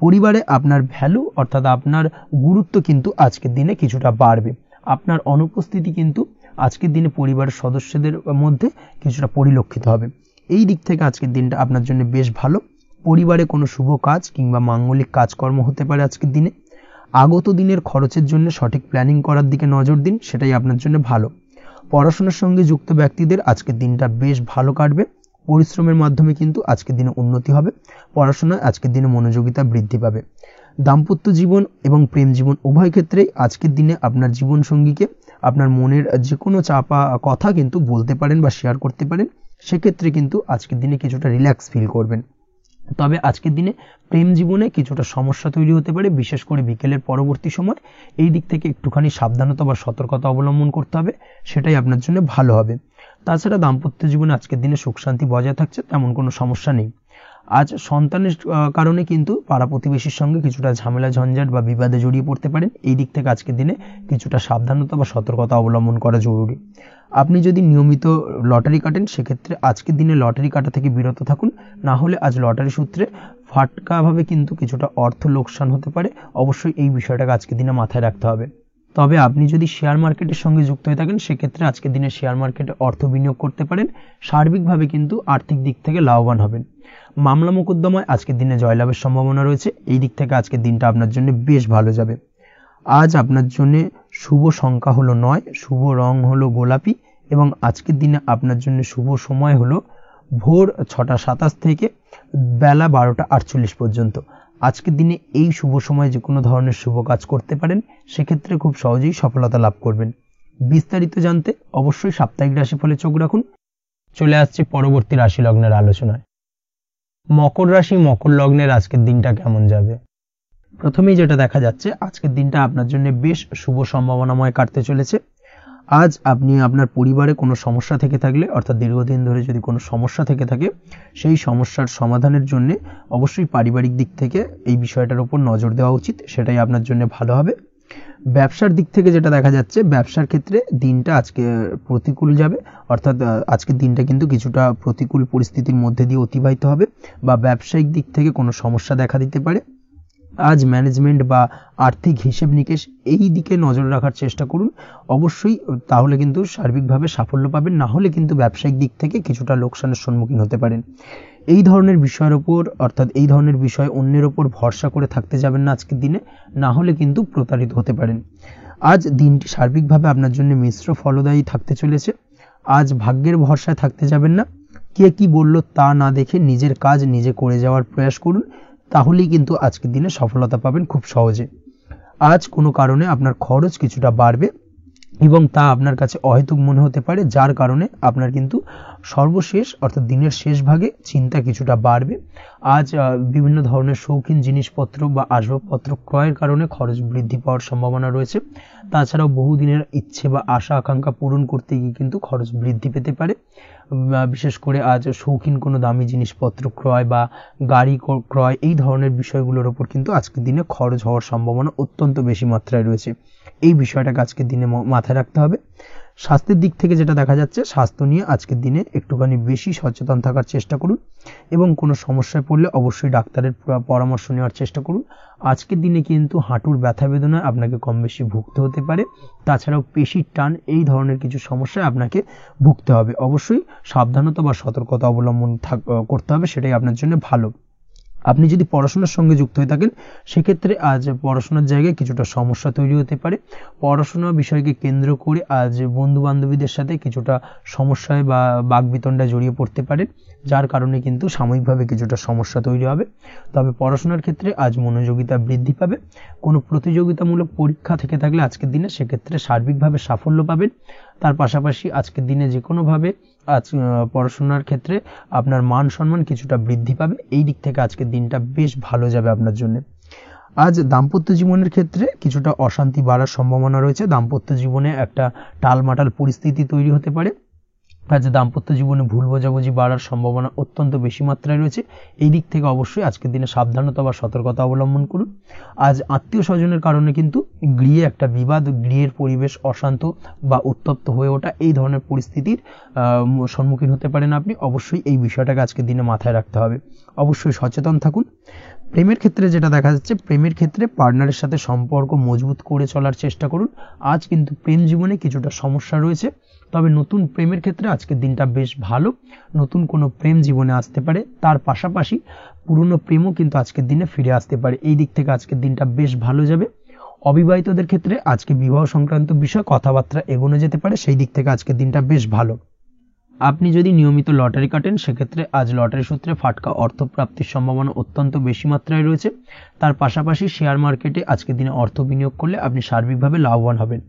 পরিবারে আপনার ভ্যালু অর্থাৎ আপনার গুরুত্ব কিন্তু আজকের দিনে কিছুটা বাড়বে। আপনার অনুপস্থিতি কিন্তু আজকের দিনে পরিবারের সদস্যদের মধ্যে কিছুটা পরিলক্ষিত হবে। এই দিক থেকে আজকের দিনটা আপনার জন্য বেশ ভালো। পরিবারে কোনো শুভ কাজ কিংবা মাঙ্গলিক কাজকর্ম হতে পারে আজকের দিনে। আগত দিনের খরচের জন্য সঠিক প্ল্যানিং করার দিকে নজর দিন, সেটাই আপনার জন্য ভালো। পড়াশোনার সঙ্গে যুক্ত ব্যক্তিদের আজকের দিনটা বেশ ভালো কাটবে। পরিশ্রমের মাধ্যমে কিন্তু আজকের দিনে উন্নতি হবে। পড়াশোনায় আজকের দিনে মনোযোগিতা বৃদ্ধি পাবে। দাম্পত্য জীবন এবং প্রেম জীবন উভয় ক্ষেত্রেই আজকের দিনে আপনার জীবনসঙ্গীকে আপনার মনের যে কোনো চাপা কথা কিন্তু বলতে পারেন বা শেয়ার করতে পারেন। সেক্ষেত্রে কিন্তু আজকের দিনে কিছুটা রিল্যাক্স ফিল করবেন। তবে আজকের দিনে প্রেম জীবনে কিছুটা সমস্যা তৈরি হতে পারে, বিশেষ করে বিকেলের পরবর্তী সময়। এই দিক থেকে একটুখানি সাবধানতা বা সতর্কতা অবলম্বন করতে হবে, সেটাই আপনার জন্য ভালো হবে। তাছাড়া দাম্পত্য জীবনে আজকের দিনে সুখ শান্তি বজায় থাকছে, তেমন কোনো সমস্যা নেই। আজ সন্তানের কারণে কিন্তু পাড়া প্রতিবেশীর সঙ্গে কিছুটা ঝামেলা ঝঞ্ঝাট বা বিবাদে জড়িয়ে পড়তে পারেন। এই দিক থেকে আজকের দিনে কিছুটা সাবধানতা বা সতর্কতা অবলম্বন করা জরুরি। আপনি যদি নিয়মিত লটারি কাটেন সেক্ষেত্রে আজকের দিনে লটারি কাটা থেকে বিরত থাকুন, না হলে আজ লটারি সূত্রে ফাটকাভাবে কিন্তু কিছুটা অর্থ লোকসান হতে পারে। অবশ্যই এই বিষয়টাকে আজকের দিনে মাথায় রাখতে হবে। তবে আপনি যদি শেয়ার মার্কেটের সঙ্গে যুক্ত হয়ে থাকেন সেক্ষেত্রে আজকের দিনে শেয়ার মার্কেটে অর্থ বিনিয়োগ করতে পারেন। সার্বিকভাবে কিন্তু আর্থিক দিক থেকে লাভবান হবেন। মামলা মোকদ্দমায় আজকের দিনে জয়লাভের সম্ভাবনা রয়েছে। এই দিক থেকে আজকের দিনটা আপনার জন্য বেশ ভালো যাবে। আজ আপনার জন্য শুভ সংখ্যা হলো 9, শুভ রং হলো গোলাপি এবং আজকের দিনে আপনার জন্য শুভ সময় হলো ভোর 6টা 27 থেকে বেলা 12টা 48 পর্যন্ত। আজকের দিনে এই শুভ সময়ে যে কোনো ধরনের শুভ কাজ করতে পারেন, সেক্ষেত্রে খুব সহজেই সফলতা লাভ করবেন। বিস্তারিত জানতে অবশ্যই সাপ্তাহিক রাশিফলে চোখ রাখুন। চলে আসছে পরবর্তী রাশি লগ্নের আলোচনায়। মকর রাশি মকর লগ্নের আজকের দিনটা কেমন যাবে? প্রথমেই যেটা দেখা যাচ্ছে, আজকের দিনটা আপনার জন্য বেশ শুভ সম্ভাবনাময় কাটতে চলেছে। আজ আপনি আপনার পরিবারে কোনো সমস্যা থেকে থাকলে, অর্থাৎ দীর্ঘদিন ধরে যদি কোনো সমস্যা থেকে থাকে, সেই সমস্যার সমাধানের জন্য অবশ্যই পারিবারিক দিক থেকে এই বিষয়টার উপর নজর দেওয়া উচিত, সেটাই আপনার জন্য ভালো হবে। ব্যবসার দিক থেকে যেটা দেখা যাচ্ছে, ব্যবসার ক্ষেত্রে দিনটা আজকে প্রতিকূল যাবে, অর্থাৎ আজকের দিনটা কিন্তু কিছুটা প্রতিকূল পরিস্থিতির মধ্যে দিয়ে অতিবাহিত হবে বা ব্যবসায়িক দিক থেকে কোনো সমস্যা দেখা দিতে পারে। আজ ম্যানেজমেন্ট বা আর্থিক হিসেব নিকেশ এই দিকে নজর রাখার চেষ্টা করুন অবশ্যই, তাহলে কিন্তু সার্বিকভাবে সাফল্য পাবেন। না হলে কিন্তু ব্যবসায়িক দিক থেকে কিছুটা লোকসানের সম্মুখীন হতে পারেন। এই ধরনের বিষয়ের ওপর, অর্থাৎ এই ধরনের বিষয় অন্যের ওপর ভরসা করে থাকতে যাবেন না আজকের দিনে, না হলে কিন্তু প্রতারিত হতে পারেন। আজ দিনটি সার্বিকভাবে আপনার জন্য মিশ্র ফলদায়ী থাকতে চলেছে। আজ ভাগ্যের ভরসায় থাকতে যাবেন না। কে কি বলল তা না দেখে নিজের কাজ নিজে করে যাওয়ার প্রয়াস করুন, তাহলেই কিন্তু আজকের দিনে সফলতা পাবেন খুব সহজে। আজ কোনো কারণে আপনার খরচ কিছুটা বাড়বে এবং তা আপনার কাছে অহেতুক মনে হতে পারে, যার কারণে আপনার কিন্তু সর্বশেষ অর্থাৎ দিনের শেষ ভাগে চিন্তা কিছুটা বাড়বে। আজ বিভিন্ন ধরনের শৌখিন জিনিসপত্র বা আসবাবপত্র ক্রয়ের কারণে খরচ বৃদ্ধি পাওয়ার সম্ভাবনা রয়েছে। তাছাড়াও বহুদিনের ইচ্ছে বা আশা আকাঙ্ক্ষা পূরণ করতে গিয়ে কিন্তু খরচ বৃদ্ধি পেতে পারে। বিশেষ করে আজ শৌখিন কোনো দামি জিনিসপত্র ক্রয় বা গাড়ি ক্রয় এই ধরনের বিষয়গুলোর ওপর কিন্তু আজকের দিনে খরচ হওয়ার সম্ভাবনা অত্যন্ত বেশি মাত্রায় রয়েছে। এই বিষয়টাকে আজকের দিনে মাথায় রাখতে হবে। স্বাস্থ্যের দিক থেকে যেটা দেখা যাচ্ছে, স্বাস্থ্য নিয়ে আজকের দিনে একটুখানি বেশি সচেতন থাকার চেষ্টা করুন এবং কোনো সমস্যায় পড়লে অবশ্যই ডাক্তারের পরামর্শ নেওয়ার চেষ্টা করুন। আজকের দিনে কিন্তু হাঁটুর ব্যথা বেদনায় আপনাকে কম বেশি ভুগতে হতে পারে। তাছাড়াও পেশির টান এই ধরনের কিছু সমস্যায় আপনাকে ভুগতে হবে। অবশ্যই সাবধানতা বা সতর্কতা অবলম্বন করতে হবে, সেটাই আপনার জন্য ভালো। আপনি যদি পড়াশোনার সঙ্গে যুক্ত হয়ে থাকেন সেক্ষেত্রে আজ পড়াশোনার জায়গায় কিছুটা সমস্যা তৈরি হতে পারে। পড়াশোনা বিষয়কে কেন্দ্র করে আজ বন্ধু বান্ধবীদের সাথে কিছুটা সমস্যায় বা বাকবিতণ্ডায় জড়িয়ে পড়তে পারেন, যার কারণে কিন্তু সাময়িকভাবে কিছুটা সমস্যা তৈরি হবে। তবে পড়াশোনার ক্ষেত্রে আজ মনোযোগিতা বৃদ্ধি পাবে। কোনো প্রতিযোগিতামূলক পরীক্ষা থেকে থাকলে আজকের দিনে সেক্ষেত্রে সার্বিকভাবে সাফল্য পাবেন। তার পাশাপাশি আজকের দিনে যে কোনোভাবে আজ পড়াশোনার ক্ষেত্রে আপনার মান সম্মান কিছুটা বৃদ্ধি পাবে। এই দিক থেকে আজকের দিনটা বেশ ভালো যাবে আপনার জন্য। আজ দাম্পত্য জীবনের ক্ষেত্রে কিছুটা অশান্তি বাড়ার সম্ভাবনা রয়েছে। দাম্পত্য জীবনে একটা টালমাটাল পরিস্থিতি তৈরি হতে পারে। আজ দাম্পত্য জীবনে ভুল বোঝাবুঝি বাড়ার সম্ভাবনা অত্যন্ত বেশি মাত্রায় রয়েছে। এই দিক থেকে অবশ্যই আজকের দিনে সাবধানতা বা সতর্কতা অবলম্বন করুন। আজ আত্মীয় স্বজনের কারণে কিন্তু গৃহে একটা বিবাদ, গৃহের পরিবেশ অশান্ত বা উত্তপ্ত হয়ে ওঠা, এই ধরনের পরিস্থিতির সম্মুখীন হতে পারেন আপনি। অবশ্যই এই বিষয়টাকে আজকের দিনে মাথায় রাখতে হবে। অবশ্যই সচেতন থাকুন। প্রেমের ক্ষেত্রে যেটা দেখা যাচ্ছে, প্রেমের ক্ষেত্রে পার্টনারের সাথে সম্পর্ক মজবুত করে চলার চেষ্টা করুন। আজ কিন্তু প্রেম জীবনে কিছুটা সমস্যা রয়েছে, তবে নতুন প্রেমের ক্ষেত্রে আজকের দিনটা বেশ ভালো। নতুন কোনো প্রেম জীবনে আসতে পারে, তার পাশাপাশি পুরনো প্রেমও কিন্তু আজকের দিনে ফিরে আসতে পারে। এই দিক থেকে আজকের দিনটা বেশ ভালো যাবে। অবিবাহিতদের ক্ষেত্রে আজকে বিবাহ সংক্রান্ত বিষয় কথাবার্তা এগোনো যেতে পারে, সেই দিক থেকে আজকের দিনটা বেশ ভালো। আপনি যদি নিয়মিত লটারি কাটেন, সেক্ষেত্রে আজ লটারি সূত্রে ফাটকা অর্থপ্রাপ্তির সম্ভাবনা অত্যন্ত বেশি মাত্রায় রয়েছে। তার পাশাপাশি শেয়ার মার্কেটে আজকের দিনে অর্থ বিনিয়োগ করলে আপনি সার্বিকভাবে লাভবান হবেন।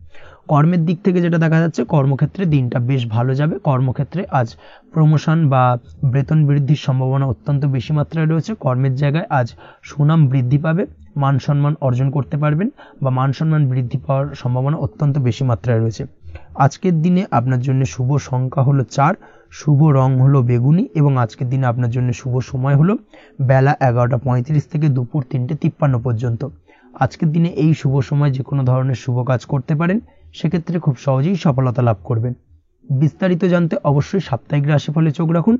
কর্মের দিক থেকে যেটা দেখা যাচ্ছে, কর্মক্ষেত্রে দিনটা বেশ ভালো যাবে। কর্মক্ষেত্রে আজ প্রমোশন বা বেতন বৃদ্ধির সম্ভাবনা অত্যন্ত বেশি মাত্রায় রয়েছে। কর্মের জায়গায় আজ সুনাম বৃদ্ধি পাবে, মান সম্মান অর্জন করতে পারবেন বা মান সম্মান বৃদ্ধি পাওয়ার সম্ভাবনা অত্যন্ত বেশি মাত্রায় রয়েছে। আজকের দিনে আপনার জন্য শুভ সংখ্যা হলো 4, শুভ রং হলো বেগুনি এবং আজকের দিনে আপনার জন্য শুভ সময় হলো বেলা 11:35 থেকে দুপুর 3:53 পর্যন্ত। আজকের দিনে এই শুভ সময় যে কোনো ধরনের শুভ কাজ করতে পারেন, সেক্ষেত্রে খুব সহজেই সফলতা লাভ করবেন। বিস্তারিত জানতে অবশ্যই সাপ্তাহিক রাশিফলে চোখ রাখুন।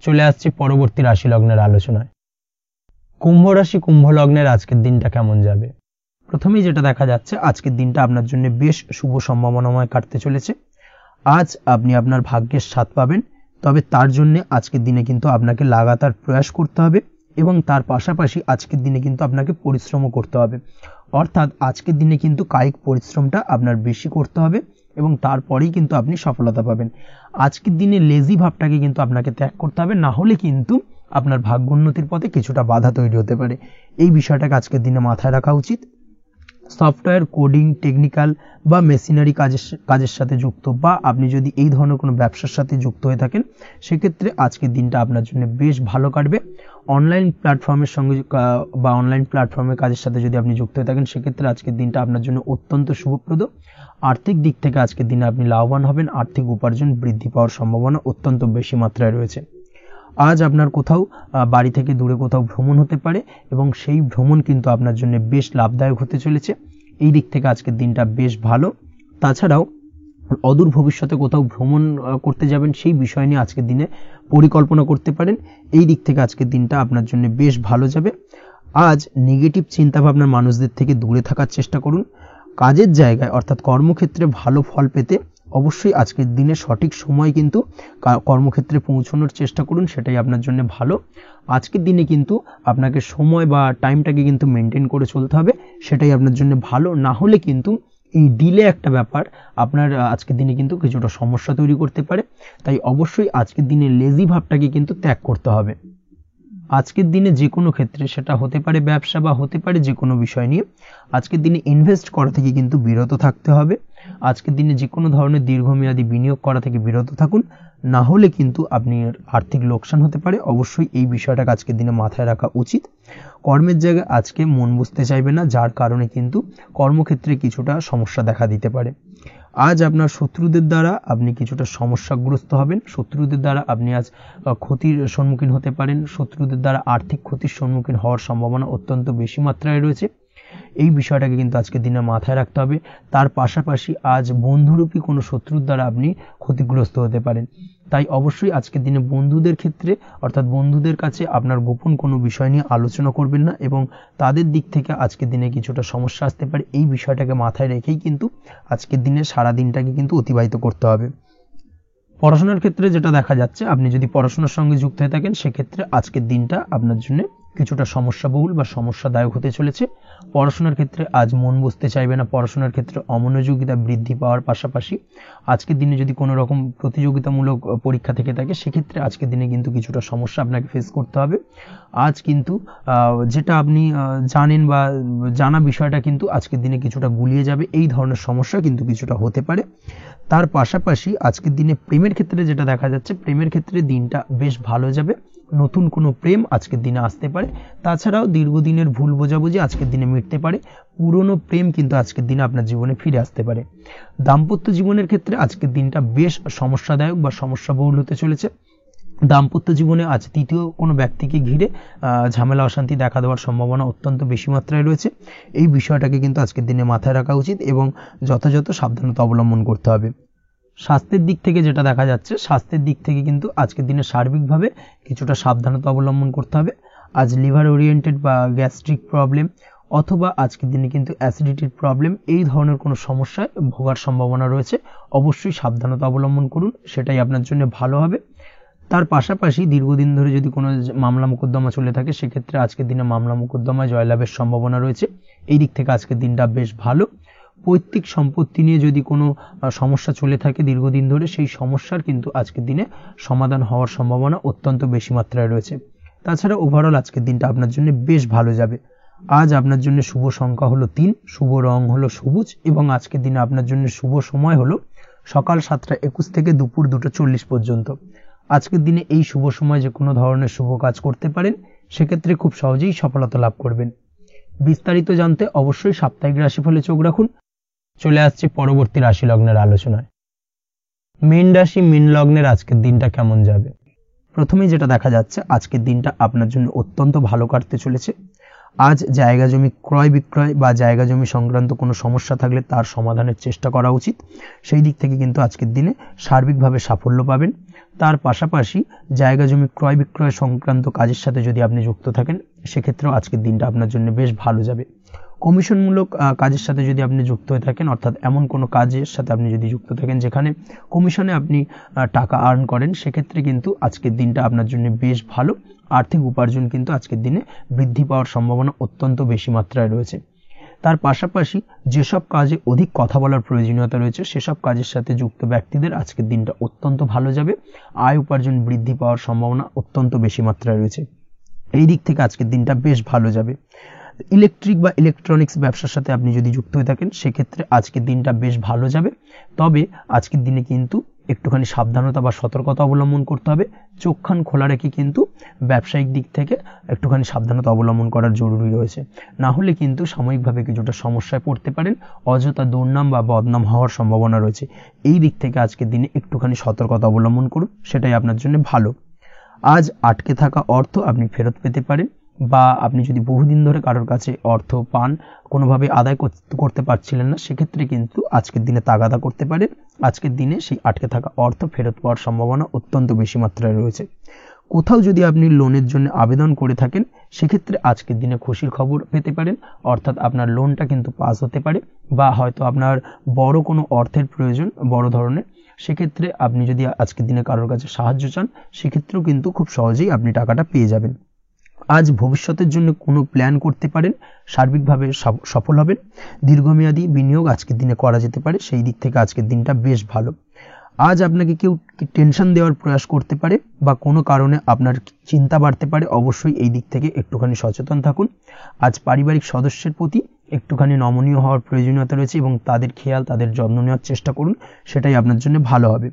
চলে আসছে পরবর্তী রাশি লগ্নের আলোচনায়। কুম্ভ রাশি, কুম্ভ লগ্নের আজকের দিনটা কেমন যাবে? প্রথমেই যেটা দেখা যাচ্ছে, আজকের দিনটা আপনার জন্য বেশ শুভ সম্ভাবনাময় কাটতে চলেছে। আজ আপনি আপনার ভাগ্যের স্বাদ পাবেন, তবে তার জন্য আজকের দিনে কিন্তু আপনাকে লাগাতার প্রয়াস করতে হবে এবং তার পাশাপাশি আজকের দিনে কিন্তু আপনাকে পরিশ্রমও করতে হবে। অর্থাৎ আজকের দিনে কিন্তু কায়িক পরিশ্রমটা আপনার বেশি করতে হবে এবং তারপরেই কিন্তু আপনি সফলতা পাবেন। আজকের দিনে লেজি ভাবটাকে কিন্তু আপনাকে ত্যাগ করতে হবে, না হলে কিন্তু আপনার ভাগ্যোন্নতির পথে কিছুটা বাধা তৈরি হতে পারে। এই বিষয়টাকে আজকের দিনে মাথায় রাখা উচিত। সফটওয়্যার, কোডিং, টেকনিক্যাল বা মেশিনারি কাজের সাথে যুক্ত বা আপনি যদি এই ধরনের কোনো ব্যবসার সাথে যুক্ত হয়ে থাকেন, সেক্ষেত্রে আজকের দিনটা আপনার জন্য বেশ ভালো কাটবে। অনলাইন প্ল্যাটফর্মের সঙ্গে বা অনলাইন প্ল্যাটফর্মের কাজের সাথে যদি আপনি যুক্ত হয়ে থাকেন, সেক্ষেত্রে আজকের দিনটা আপনার জন্য অত্যন্ত শুভপ্রদ। আর্থিক দিক থেকে আজকের দিনে আপনি লাভবান হবেন। আর্থিক উপার্জন বৃদ্ধি পাওয়ার সম্ভাবনা অত্যন্ত বেশি মাত্রায় রয়েছে। আজ আপনার কোথাও বাড়ি থেকে দূরে কোথাও ভ্রমণ হতে পারে এবং সেই ভ্রমণ কিন্তু আপনার জন্য বেশ লাভদায়ক হতে চলেছে। এই দিক থেকে আজকের দিনটা বেশ ভালো। তাছাড়াও অদূর ভবিষ্যতে কোথাও ভ্রমণ করতে যাবেন, সেই বিষয় নিয়ে আজকের দিনে পরিকল্পনা করতে পারেন। এই দিক থেকে আজকের দিনটা আপনার জন্য বেশ ভালো যাবে। আজ নেগেটিভ চিন্তাভাবনার মানুষদের থেকে দূরে থাকার চেষ্টা করুন। কাজের জায়গায় অর্থাৎ কর্মক্ষেত্রে ভালো ফল পেতে অবশ্যই আজকের দিনে সঠিক সময় কিন্তু কর্মক্ষেত্রে পৌঁছানোর চেষ্টা করুন, সেটাই আপনার জন্য ভালো। আজকের দিনে কিন্তু আপনাকে সময় বা টাইমটাকে কিন্তু মেনটেন করে চলতে হবে, সেটাই আপনার জন্য ভালো। না হলে কিন্তু এই ডিলে একটা ব্যাপার আপনার আজকের দিনে কিন্তু কিছুটা সমস্যা তৈরি করতে পারে। তাই অবশ্যই আজকের দিনে লেজি ভাবটাকে কিন্তু ত্যাগ করতে হবে। আজকের দিনে যে কোনো ক্ষেত্রে, সেটা হতে পারে ব্যবসা বা হতে পারে যে কোনো বিষয় নিয়ে, আজকের দিনে ইনভেস্ট করা থেকে কিন্তু বিরত থাকতে হবে। আজকের দিনে যে কোনো ধরনের দীর্ঘমেয়াদী বিনিয়োগ করা থেকে বিরত থাকুন, না হলে কিন্তু আপনি আর্থিক লোকসান হতে পারে। অবশ্যই এই বিষয়টাকে আজকের দিনে মাথায় রাখা উচিত। কর্মের জায়গায় আজকে মন বসতে চাইবে না, যার কারণে কিন্তু কর্মক্ষেত্রে কিছুটা সমস্যা দেখা দিতে পারে। আজ আপনার শত্রুদের দ্বারা আপনি কিছুটা সমস্যাগ্রস্ত হবেন। শত্রুদের দ্বারা আপনি আজ ক্ষতির সম্মুখীন হতে পারেন। শত্রুদের দ্বারা আর্থিক ক্ষতির সম্মুখীন হওয়ার সম্ভাবনা অত্যন্ত বেশি মাত্রায় রয়েছে। এই বিষয়টাকে কিন্তু আজকের দিনে মাথায় রাখতে হবে। তার পাশাপাশি আজ বন্ধুরূপী কোনো শত্রুর দ্বারা আপনি ক্ষতিগ্রস্ত হতে পারেন। তাই অবশ্যই আজকের দিনে বন্ধুদের ক্ষেত্রে অর্থাৎ বন্ধুদের কাছে আপনার গোপন কোনো বিষয় নিয়ে আলোচনা করবেন না এবং তাদের দিক থেকে আজকের দিনে কিছুটা সমস্যা আসতে পারে। এই বিষয়টাকে মাথায় রেখেই কিন্তু আজকের দিনে সারা দিনটাকে কিন্তু অতিবাহিত করতে হবে। পড়াশোনার ক্ষেত্রে যেটা দেখা যাচ্ছে, আপনি যদি পড়াশোনার সঙ্গে যুক্ত হয়ে থাকেন, সেক্ষেত্রে আজকের দিনটা আপনার জন্য কিছুটা সমস্যাবহুল বা সমস্যাদায়ক হতে চলেছে। পড়াশোনার ক্ষেত্রে আজ মন বসতে চাইবে না, পড়াশোনার ক্ষেত্রে অমনোযোগিতা বৃদ্ধি পাওয়ার পাশাপাশি আজকের দিনে যদি কোনো রকম প্রতিযোগিতামূলক পরীক্ষা থেকে থাকে সেক্ষেত্রে আজকের দিনে কিন্তু কিছুটা সমস্যা আপনাকে ফেস করতে হবে। আজ কিন্তু যেটা আপনি জানেন বা জানা বিষয়টা কিন্তু আজকের দিনে কিছুটা গুলিয়ে যাবে, এই ধরনের সমস্যা কিন্তু কিছুটা হতে পারে। তার পাশাপাশি আজকের দিনে প্রেমের ক্ষেত্রে যেটা দেখা যাচ্ছে, প্রেমের ক্ষেত্রে দিনটা বেশ ভালো যাবে, নতুন কোনো প্রেম আজকের দিনে আসতে পারে। তাছাড়াও দীর্ঘদিনের ভুল বোঝাবুঝি আজকের দিনে মিটতে পারে, পুরনো প্রেম কিন্তু আজকের দিনে আপনার জীবনে ফিরে আসতে পারে। দাম্পত্য জীবনের ক্ষেত্রে আজকের দিনটা বেশ সমস্যাদায়ক বা সমস্যাবহুল হতে চলেছে। দাম্পত্য জীবনে আজ তৃতীয় কোনো ব্যক্তিকে ঘিরে ঝামেলা অশান্তি দেখা দেওয়ার সম্ভাবনা অত্যন্ত বেশি মাত্রায় রয়েছে। এই বিষয়টাকে কিন্তু আজকের দিনে মাথায় রাখা উচিত এবং যথাযথ সাবধানতা অবলম্বন করতে হবে। স্বাস্থ্যের দিক থেকে যেটা দেখা যাচ্ছে, স্বাস্থ্যের দিক থেকে কিন্তু আজকের দিনে সার্বিকভাবে কিছুটা সাবধানতা অবলম্বন করতে হবে। আজ লিভার ওরিয়েন্টেড বা গ্যাস্ট্রিক প্রবলেম অথবা আজকের দিনে কিন্তু অ্যাসিডিটির প্রবলেম, এই ধরনের কোনো সমস্যায় ভোগার সম্ভাবনা রয়েছে। অবশ্যই সাবধানতা অবলম্বন করুন, সেটাই আপনার জন্য ভালো হবে। তার পাশাপাশি দীর্ঘদিন ধরে যদি কোনো মামলা মোকদ্দমা চলে থাকে সেক্ষেত্রে আজকের দিনে মামলা মোকদ্দমায় জয়লাভের সম্ভাবনা রয়েছে। এই দিক থেকে আজকের দিনটা বেশ ভালো। পৈতৃক সম্পত্তি নিয়ে যদি কোনো সমস্যা চলে থাকে দীর্ঘদিন ধরে, সেই সমস্যার কিন্তু আজকের দিনে সমাধান হওয়ার সম্ভাবনা অত্যন্ত বেশি মাত্রায় রয়েছে। তাছাড়া ওভারঅল আজকের দিনটা আপনার জন্য বেশ ভালো যাবে। আজ আপনার জন্য শুভ সংখ্যা হলো 3, শুভ রং হলো সবুজ এবং আজকের দিনে আপনার জন্য শুভ সময় হলো সকাল 7:21 থেকে দুপুর 2:40 পর্যন্ত। আজকের দিনে এই শুভ সময় যে কোনো ধরনের শুভ কাজ করতে পারেন, সেক্ষেত্রে খুব সহজেই সফলতা লাভ করবেন। বিস্তারিত জানতে অবশ্যই সাপ্তাহিক রাশিফলে চোখ রাখুন। চলে আসছে পরবর্তী রাশি লগ্নের আলোচনায়। মীন রাশি মীন লগ্নের আজকের দিনটা কেমন যাবে? প্রথমেই যেটা দেখা যাচ্ছে, আজকের দিনটা আপনার জন্য অত্যন্ত ভালো কাটতে চলেছে। আজ জায়গা জমি ক্রয় বিক্রয় বা জায়গা জমি সংক্রান্ত কোনো সমস্যা থাকলে তার সমাধানের চেষ্টা করা উচিত। সেই দিক থেকে কিন্তু আজকের দিনে সার্বিকভাবে সাফল্য পাবেন। তার পাশাপাশি জায়গা জমি ক্রয় বিক্রয় সংক্রান্ত কাজের সাথে যদি আপনি যুক্ত থাকেন সেক্ষেত্রেও আজকের দিনটা আপনার জন্য বেশ ভালো যাবে। কমিশনমূলক কাজের সাথে যদি আপনি যুক্ত হয়ে থাকেন, অর্থাৎ এমন কোনো কাজের সাথে আপনি যদি যুক্ত থাকেন যেখানে কমিশনে আপনি টাকা আর্ন করেন, সেক্ষেত্রে কিন্তু আজকের দিনটা আপনার জন্য বেশ ভালো। আর্থিক উপার্জন কিন্তু আজকের দিনে বৃদ্ধি পাওয়ার সম্ভাবনা অত্যন্ত বেশি মাত্রায় রয়েছে। তার পাশাপাশি যেসব কাজে অধিক কথা বলার প্রয়োজনীয়তা রয়েছে সেসব কাজের সাথে যুক্ত ব্যক্তিদের আজকের দিনটা অত্যন্ত ভালো যাবে। আয় উপার্জন বৃদ্ধি পাওয়ার সম্ভাবনা অত্যন্ত বেশি মাত্রায় রয়েছে। এই দিক থেকে আজকের দিনটা বেশ ভালো যাবে। ইলেকট্রিক বা ইলেকট্রনিক্স ব্যবসার সাথে আপনি যদি যুক্ত হয়ে থাকেন সেক্ষেত্রে আজকের দিনটা বেশ ভালো যাবে। তবে আজকের দিনে কিন্তু একটুখানি সাবধানতা বা সতর্কতা অবলম্বন করতে হবে। চোখ কান খোলা রেখে কিন্তু ব্যবসায়িক দিক থেকে একটুখানি সাবধানতা অবলম্বন করার জরুরি রয়েছে, না হলে কিন্তু সাময়িকভাবে কিছুটা সমস্যায় পড়তে পারেন, অযথা দুর্নাম বা বদনাম হওয়ার সম্ভাবনা রয়েছে। এই দিক থেকে আজকের দিনে একটুখানি সতর্কতা অবলম্বন করুন, সেটাই আপনার জন্য ভালো। আজ আটকে থাকা অর্থ আপনি ফেরত পেতে পারেন, বা আপনি যদি বহুদিন ধরে কারোর কাছে অর্থ পান, কোনোভাবে আদায় করতে পারছিলেন না, সেক্ষেত্রে কিন্তু আজকের দিনে তাগাদা করতে পারেন। আজকের দিনে সেই আটকে থাকা অর্থ ফেরত পাওয়ার সম্ভাবনা অত্যন্ত বেশি মাত্রায় রয়েছে। কোথাও যদি আপনি লোনের জন্য আবেদন করে থাকেন সেক্ষেত্রে আজকের দিনে খুশির খবর পেতে পারেন, অর্থাৎ আপনার লোনটা কিন্তু পাস হতে পারে, বা হয়তো আপনার বড় কোনো অর্থের প্রয়োজন বড় ধরনের, সেক্ষেত্রে আপনি যদি আজকের দিনে কারোর কাছে সাহায্য চান সেক্ষেত্রেও কিন্তু খুব সহজেই আপনি টাকাটা পেয়ে যাবেন। আজ ভবিষ্যতের জন্য কোনো প্ল্যান করতে পারেন, সার্বিকভাবে সফল হবেন। দীর্ঘমেয়াদী বিনিয়োগ আজকের দিনে করা যেতে পারে, সেই দিক থেকে আজকের দিনটা বেশ ভালো। আজ আপনাকে কেউ টেনশন দেওয়ার প্রয়াস করতে পারে বা কোনো কারণে আপনার চিন্তা বাড়তে পারে, অবশ্যই এই দিক থেকে একটুখানি সচেতন থাকুন। আজ পারিবারিক সদস্যের প্রতি একটুখানি নমনীয় হওয়ার প্রয়োজনীয়তা রয়েছে এবং তাদের খেয়াল তাদের যত্ন নেওয়ার চেষ্টা করুন, সেটাই আপনার জন্য ভালো হবে।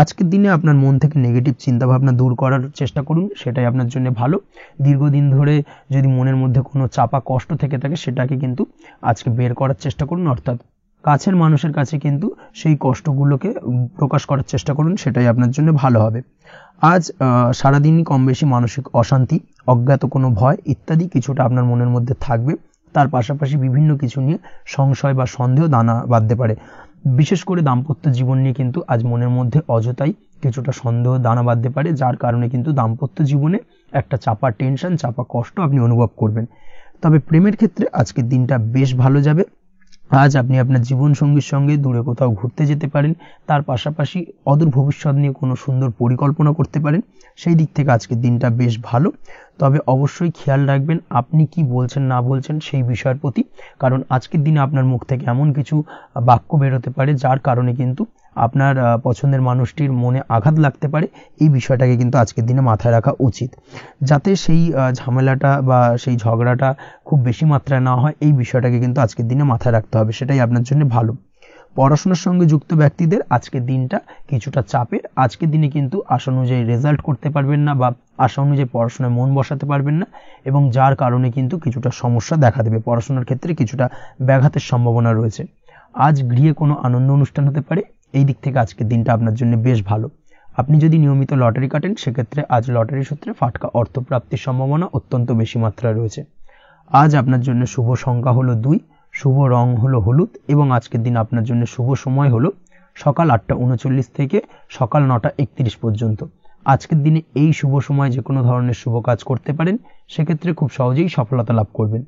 আজকের দিনে আপনার মন থেকে নেগেটিভ চিন্তাভাবনা দূর করার চেষ্টা করুন, সেটাই আপনার জন্য ভালো। দীর্ঘদিন ধরে যদি মনের মধ্যে কোনো চাপা কষ্ট থেকে থাকে সেটাকে কিন্তু আজকে বের করার চেষ্টা করুন, অর্থাৎ কাছের মানুষের কাছে কিন্তু সেই কষ্টগুলোকে প্রকাশ করার চেষ্টা করুন, সেটাই আপনার জন্য ভালো হবে। আজ সারাদিনই কম বেশি মানসিক অশান্তি, অজ্ঞাত কোনো ভয় ইত্যাদি কিছুটা আপনার মনের মধ্যে থাকবে। তার পাশাপাশি বিভিন্ন কিছু নিয়ে সংশয় বা সন্দেহ দানা বাঁধতে পারে। বিশেষ করে দাম্পত্য জীবন নিয়ে কিন্তু আজ মনের মধ্যে অযথাই কিছুটা সন্দেহ দানা বাঁধতে পারে, যার কারণে কিন্তু দাম্পত্য জীবনে একটা চাপা টেনশন, চাপা কষ্ট আপনি অনুভব করবেন। তবে প্রেমের ক্ষেত্রে আজকের দিনটা বেশ ভালো যাবে। আজ আপনি আপনার জীবন সঙ্গীর সঙ্গে দূরে কোথাও ঘুরতে যেতে পারেন, তার পাশাপাশি অদূর ভবিষ্যৎ নিয়ে কোনো সুন্দর পরিকল্পনা করতে পারেন। সেই দিক থেকে আজকের দিনটা বেশ ভালো। তবে অবশ্যই খেয়াল রাখবেন আপনি কি বলছেন না বলছেন সেই বিষয়ের প্রতি, কারণ আজকের দিনে আপনার মুখ থেকে এমন কিছু বাক্য বেরোতে পারে যার কারণে কিন্তু আপনার পছন্দের মানুষটির মনে আঘাত লাগতে পারে। এই বিষয়টাকে কিন্তু আজকের দিনে মাথায় রাখা উচিত, যাতে সেই ঝামেলাটা বা সেই ঝগড়াটা খুব বেশি মাত্রায় না হয়। এই বিষয়টাকে কিন্তু আজকের দিনে মাথায় রাখতে হবে, সেটাই আপনার জন্য ভালো। পড়াশোনার সঙ্গে যুক্ত ব্যক্তিদের আজকের দিনটা কিছুটা চাপের। আজকের দিনে কিন্তু আশা অনুযায়ী রেজাল্ট করতে পারবেন না বা আশা অনুযায়ী পড়াশোনায় মন বসাতে পারবেন না, এবং যার কারণে কিন্তু কিছুটা সমস্যা দেখা দেবে। পড়াশোনার ক্ষেত্রে কিছুটা ব্যাঘাতের সম্ভাবনা রয়েছে। আজ গৃহে কোনো আনন্দ অনুষ্ঠান হতে পারে। এই দিক থেকে আজকের দিনটা আপনার জন্য বেশ ভালো। আপনি যদি নিয়মিত লটারি কাটেন সেক্ষেত্রে আজ লটারি সূত্রে ফাটকা অর্থপ্রাপ্তির সম্ভাবনা অত্যন্ত বেশি মাত্রায় রয়েছে। আজ আপনার জন্য শুভ সংখ্যা হলো 2, শুভ রং হলো হলুদ, এবং আজকের দিন আপনার জন্য শুভ সময় হলো সকাল 8:39 থেকে সকাল 9:31 পর্যন্ত। আজকের দিনে এই শুভ সময় যে কোনো ধরনের শুভ কাজ করতে পারেন, সেক্ষেত্রে খুব সহজেই সফলতা লাভ করবেন।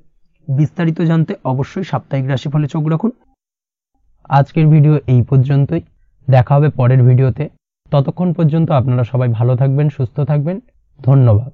বিস্তারিত জানতে অবশ্যই সাপ্তাহিক রাশিফলে চোখ রাখুন। আজকের ভিডিও এই পর্যন্তই, দেখা হবে পরের ভিডিওতে। ততক্ষণ পর্যন্ত আপনারা সবাই ভালো থাকবেন, সুস্থ থাকবেন। ধন্যবাদ।